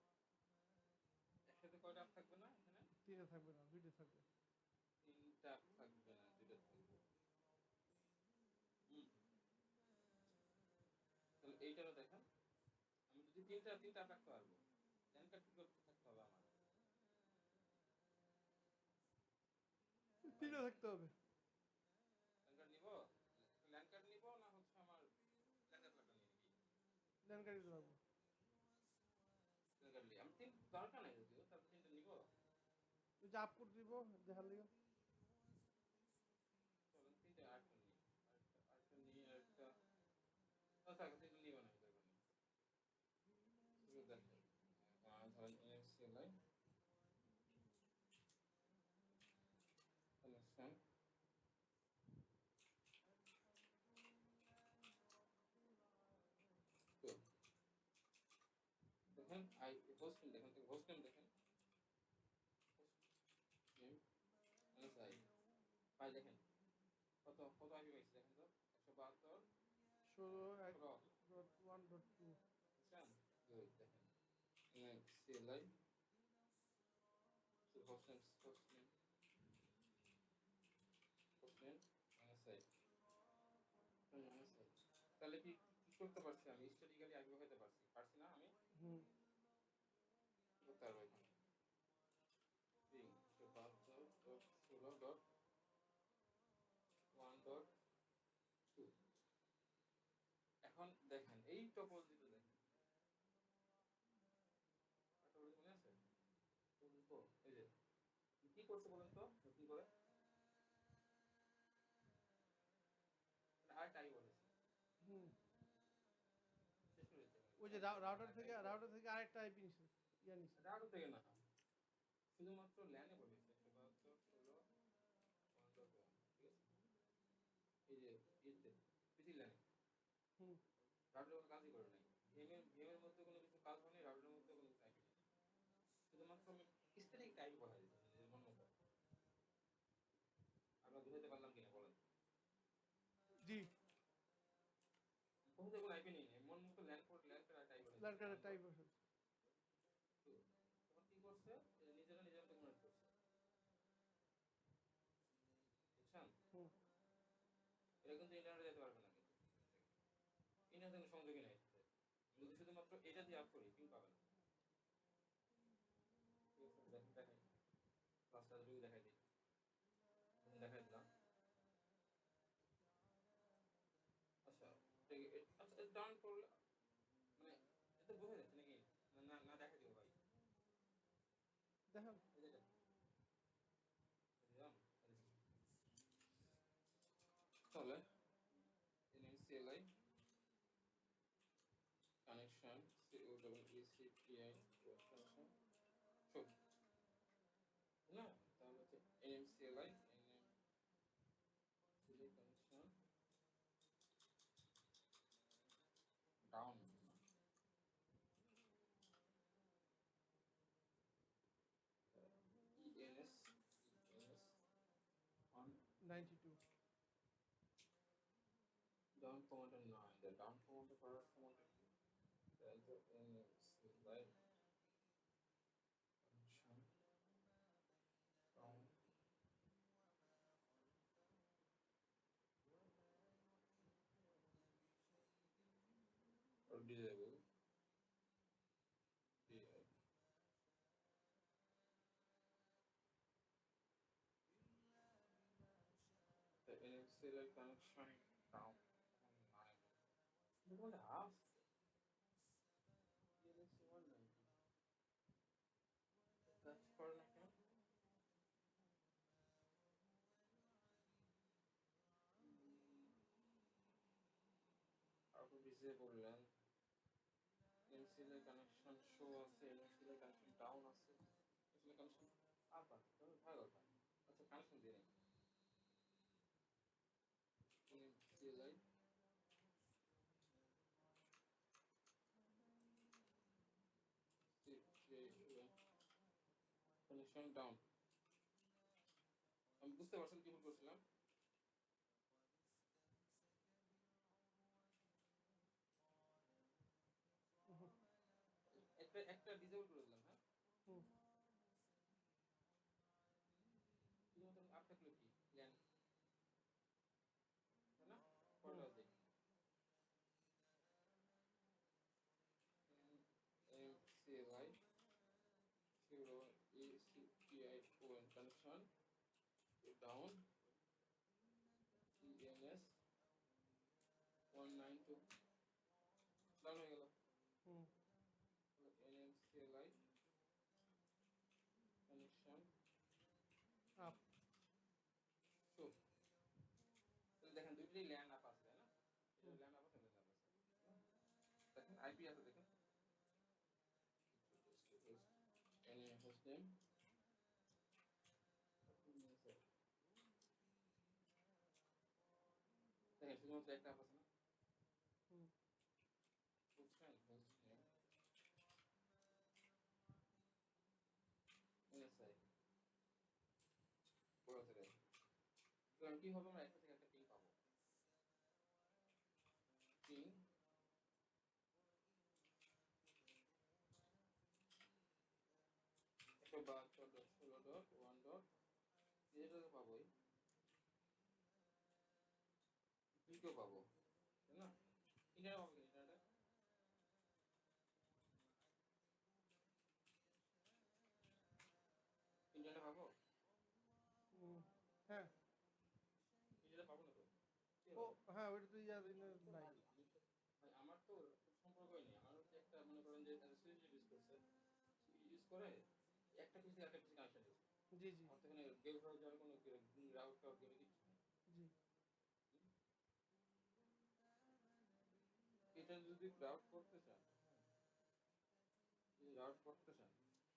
S1: একসাথে কয়টা আপ থাকবে না এখানে
S2: তিনটা থাকবে না, দুইটা থাকবে।
S1: তিনটা থাকবে না, দুইটা থাকবে। হুম, তাহলে এইটারও দেখেন, আমি যদি তিনটা রাখতে পারবো, ল্যান্ড কার্ড কি করতে থাকতে হবে আমার? ভাই
S2: তিনটা থাকতে হবে।
S1: ল্যান্ড কার্ড নিব, ল্যান্ড কার্ড নিব না হচ্ছে আমার ল্যান্ড কার্ড নিয়ে নিবি?
S2: ল্যান্ড গাড়ি দিতে পারবো।
S1: ল্যান্ড কার্ড নিয়ে আমি তিন দরকার নাই যদিও, তারপর তিনটা নিব।
S2: ওই যে আপ করে দিব দেখার লিগে।
S1: চলেন তিনটা আরেকটা নিই, আরেকটা নিয়ে আরেকটা থাক, তিনটা নিব না দরকার নেই। শুরু দেখেন, ধরেন এনএসসিএলআই কানেকশন তো দেখেন হোস্ট নেম দেখেন, হোস্ট নেম দেখেন, হোস্ট নেম এনএসআই ভাই দেখেন কত আইপি পাইছি দেখেন তো, 172 16
S2: 16.1.2।
S1: বুঝছেন? গুড, দেখেন এনএসসিএলআই হোস্ট নেম এনএসআই। তাহলে কি কি করতে পারছি আমি? স্ট্যাটিক্যালি আইপি হতে পারছি না আমি?
S2: হুম।
S1: কি করতে পারবো এখানে? পিং 172.16.1.2। এখন দেখেন এই টপোলজিটা দেখেন, টপোলজি মনে আছে? টপোলজি তো এই যে কি করছে বলেন তো নতুন করে, আরেকটা আই বলেছে
S2: হুম।
S1: শেষ করে দিতে
S2: ওই যে
S1: মানে
S2: রাউটার থেকে আরেকটা আইপি নিছে, ইয়া নিছে।
S1: রাউটার থেকে না, শুধুমাত্র ল্যানে বলেছে 172.16.1.1, ঠিক আছে? এই যে ইতে পিসি ল্যানে
S2: হুম।
S1: রাউটারের কোনো কাজই করে নাই, ভিএমের মধ্যে কোনো কিছু কাজ হয়নি, রাউটারের মধ্যে কোনো কিছু আইপি নেই, শুধুমাত্র আমি স্ট্যাটিক টাইপ বসাই দিতেছি নিজের মন মতো। আমরা বুঝাতে পারলাম কিনা বলেন?
S2: জি।
S1: কোথাও কোনো আইপি নেই, মন মতো ল্যান্ড করে টাইপ বসাই
S2: ল্যান্ড
S1: দিচ্ছি
S2: কার্ডের
S1: 1.
S2: টাইপ আছে।
S1: তখন কি করছে, নিজেরা নিজের মতো কনেক্ট করছে, বুঝছেন?
S2: হুম।
S1: এটা কিন্তু ইন্টারনেটে যেতে পারবে না, কিন্তু ইন্টারনেট কোনো সংযোগই নাই এটাতে। যদি শুধুমাত্র এটা দিয়ে আপ করি পিং পাবে না, ঠিক আছে? দেখেন দেখাই ক্লাসটা যদি দেখাই দিই, দেখাই দিলাম। আচ্ছা আচ্ছা ডাউন করলে মানে এতে বোঝা যাচ্ছে নাকি? না না দেখা দিব ভাই,
S2: দেখেন।
S1: এই যে দিলাম তাহলে NMCLI কানেকশন COECPI কানেকশন সব না, তাহলে হচ্ছে NMCLI connection down ENS on
S2: 92।
S1: down command 9, the down command করার সময়টা কি? তাহলে NMCLI connection down or disable DI. The NMCLI connection down on 9. Look what half TLS 190. কাজ করে না কেন? আপনি disable LAN NMCLI connection show আছে, NMCLI কানেকশন ডাউন আছে, NMCLI কানেকশন আপ আছে, তাহলে ভালো কথা। আচ্ছা কানেকশন দিয়ে নেই NMCLI কানেকশন ডাউন। আমি বুঝতে পারছেন কি ভুল করছিলাম? একটা ডিসেবল করে দিলাম, হ্যাঁ?
S2: হুম।
S1: ডাউন ইএমএস 192 ডাউন হয়ে গেল।
S2: হুম
S1: এনএমসিএলআই কানেকশন
S2: আপ
S1: শো। তাহলে দেখেন দুইটাই ল্যান্ড আপ আছে তাই না? এটা ল্যান্ড আপ আছে, ল্যান্ড আপ আছে। দেখেন আইপি আছে, দেখেন এনি হোস্ট নেম দেখেন শুধুমাত্র একটা আপ আছে না?
S2: হুম
S1: বুঝছেন? হোস্ট নেম এনএসআই বড় থেকে। কারণ কি হবে, আমরা একটা থেকে একটা পিং পাবো। পিং 172.16.1. এটা তো পাবোই, দুটো পাবো তাই না? ইন্টারনেট পাবো, ইন্টারনেটে ইন্টারনেটে পাবো,
S2: হুম হ্যাঁ
S1: ইন্টারনেটে পাবো না তো কি
S2: ও
S1: হবে?
S2: হ্যাঁ ওইটা তো ইয়া নাই।
S1: ভাই আমার তো সম্পর্কই নেই, আমার হচ্ছে একটা মনে করেন যে তারা সুইচ ইউজ করছে, ইউজ করে একটা পিস থেকে একটা পিস কানেকশন দিচ্ছে।
S2: জি জি
S1: আমার তো এখানে বের হয়ে যাওয়ার কোনো রাউট টাউট গেলে কিছু নেই।
S2: জি
S1: এটা যদি রাউট করতে চান, যদি রাউট করতে চান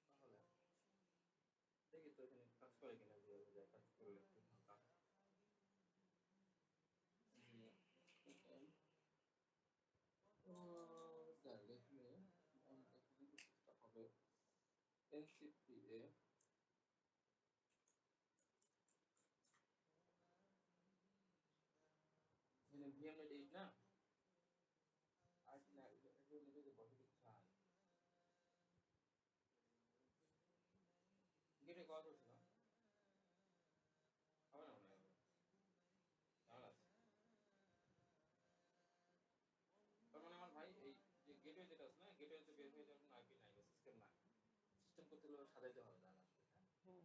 S1: তাহলে দেখি তো এখানে কাজ করে কিনা, যে কাজ করলে একটু ফাঁকা ডাইরেক্টলি এখানে চেষ্টা হবে এনসিপিএ এখানে ভিএমএড 8 না আর না এগুলো নিতে যে বসে চাই গেটে কল করছিল হবে না মনে হয়, ঝামেলা আছে। তার মানে আমার ভাই এই যে গেটওয়ে যেটা আছে না, গেটওয়েতে বের হয়ে যাওয়ার কোনো আইপি নাই, সিস্টেম নাই। সিস্টেম করতে হলে সাজাইতে হবে তাহলে আসলে, হ্যাঁ।
S2: হুম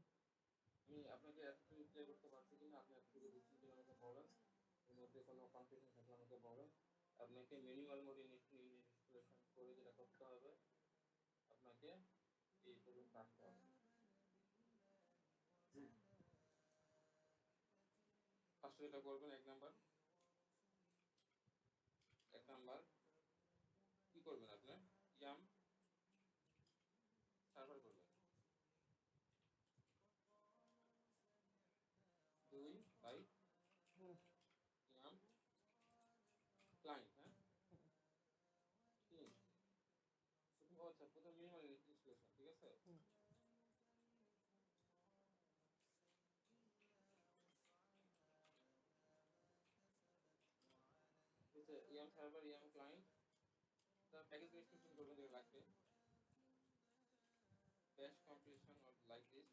S1: আমি আপনাকে এতটুকু ক্লিয়ার করতে পারছি কিনা, আপনি এতটুকু বুঝছেন কিনা আমাকে বলেন। এর মধ্যে কোনো কনফিউশন থাকলে আমাকে বলেন। আপনাকে মিনিমাল মোড ইনস্টলেশন করে যেটা করতে হবে, আপনাকে এই পর্যন্ত আসতে হবে। ফার্স্টে যেটা করবেন, এক নাম্বার কি করবেন, আপনি ইয়াম সার্ভার করবেন। 2 বাই
S2: হুম
S1: ইয়াম ক্লায়েন্ট, হ্যাঁ।
S2: হুম
S1: 3 আচ্ছা, প্রথম মিনিমাল ইনস্টলেশন, ঠিক আছে।
S2: হুম
S1: হচ্ছে ইয়াম সার্ভার, ইয়াম ক্লায়েন্ট, তার প্যাকেজ ইনস্টলেশন করবেন যেটা লাগবে, ব্যাশ কম্পিলেশন অর লাইক দিস,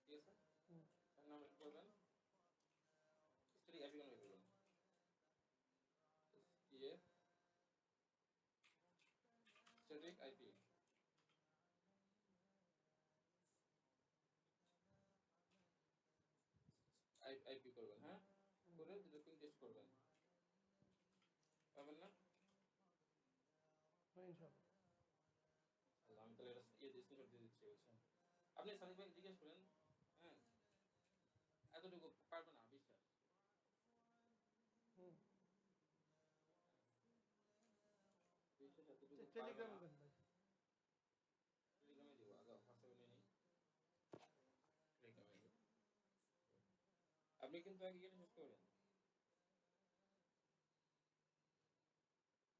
S1: ঠিক আছে।
S2: হুম
S1: 4 নাম্বার কি করবেন, স্ট্যাটিক আইপি কনফিগার করবেন, এসটিএফ স্ট্যাটিক আইপি আইপি করবেন, হ্যাঁ। করে দুটো পিন টেস্ট করবেন, পাবেন না?
S2: ইনশাআল্লাহ।
S1: আল্লাহ, আমি তাহলে এটা স্ক্রিনশট দিয়ে দিচ্ছি, বুঝছেন। আপনি সাদিক ভাইকে জিজ্ঞেস করেন, হ্যাঁ, এতটুকু পারবে না বিশ্বাস।
S2: হুম
S1: বিশ্বাস এতটুকু পারবে
S2: টেলিগ্রামে
S1: না।
S2: দেন ভাই।
S1: টেলিগ্রামে দিব, আগে হোয়াটসঅ্যাপে নিয়ে নিই, টেলিগ্রামে দিব। আপনি কিন্তু আগে ইয়ে শেষ করেন,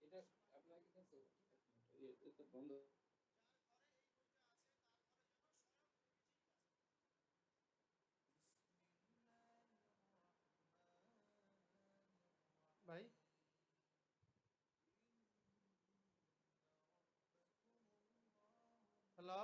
S1: এটা আপনাকে কিন্তু এটা বন্ধ।
S2: ভাই হ্যালো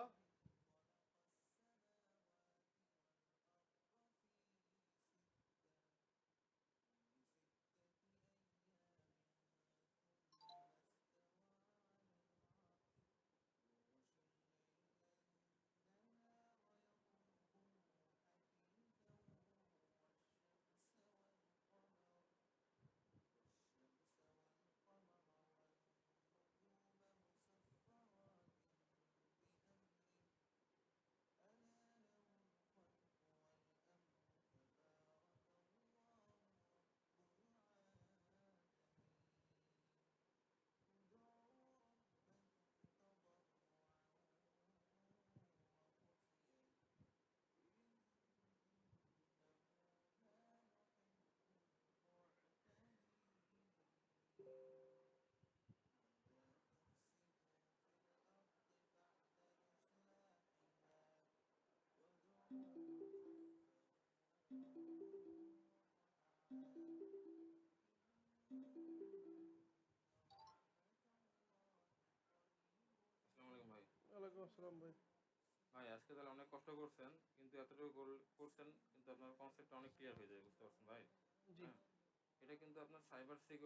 S1: আসসালামু আলাইকুম ভাই।
S2: ওয়ালাইকুম আসসালাম ভাই।
S1: ভাই আজকে তাহলে অনেক কষ্ট করছেন, কিন্তু এতটুকু করছেন কিন্তু আপনার কনসেপ্টটা অনেক ক্লিয়ার হয়ে যায়, বুঝতে পারছেন ভাই?
S2: জি।
S1: হ্যাঁ, এটা কিন্তু আপনার সাইবার সিকিউরিটি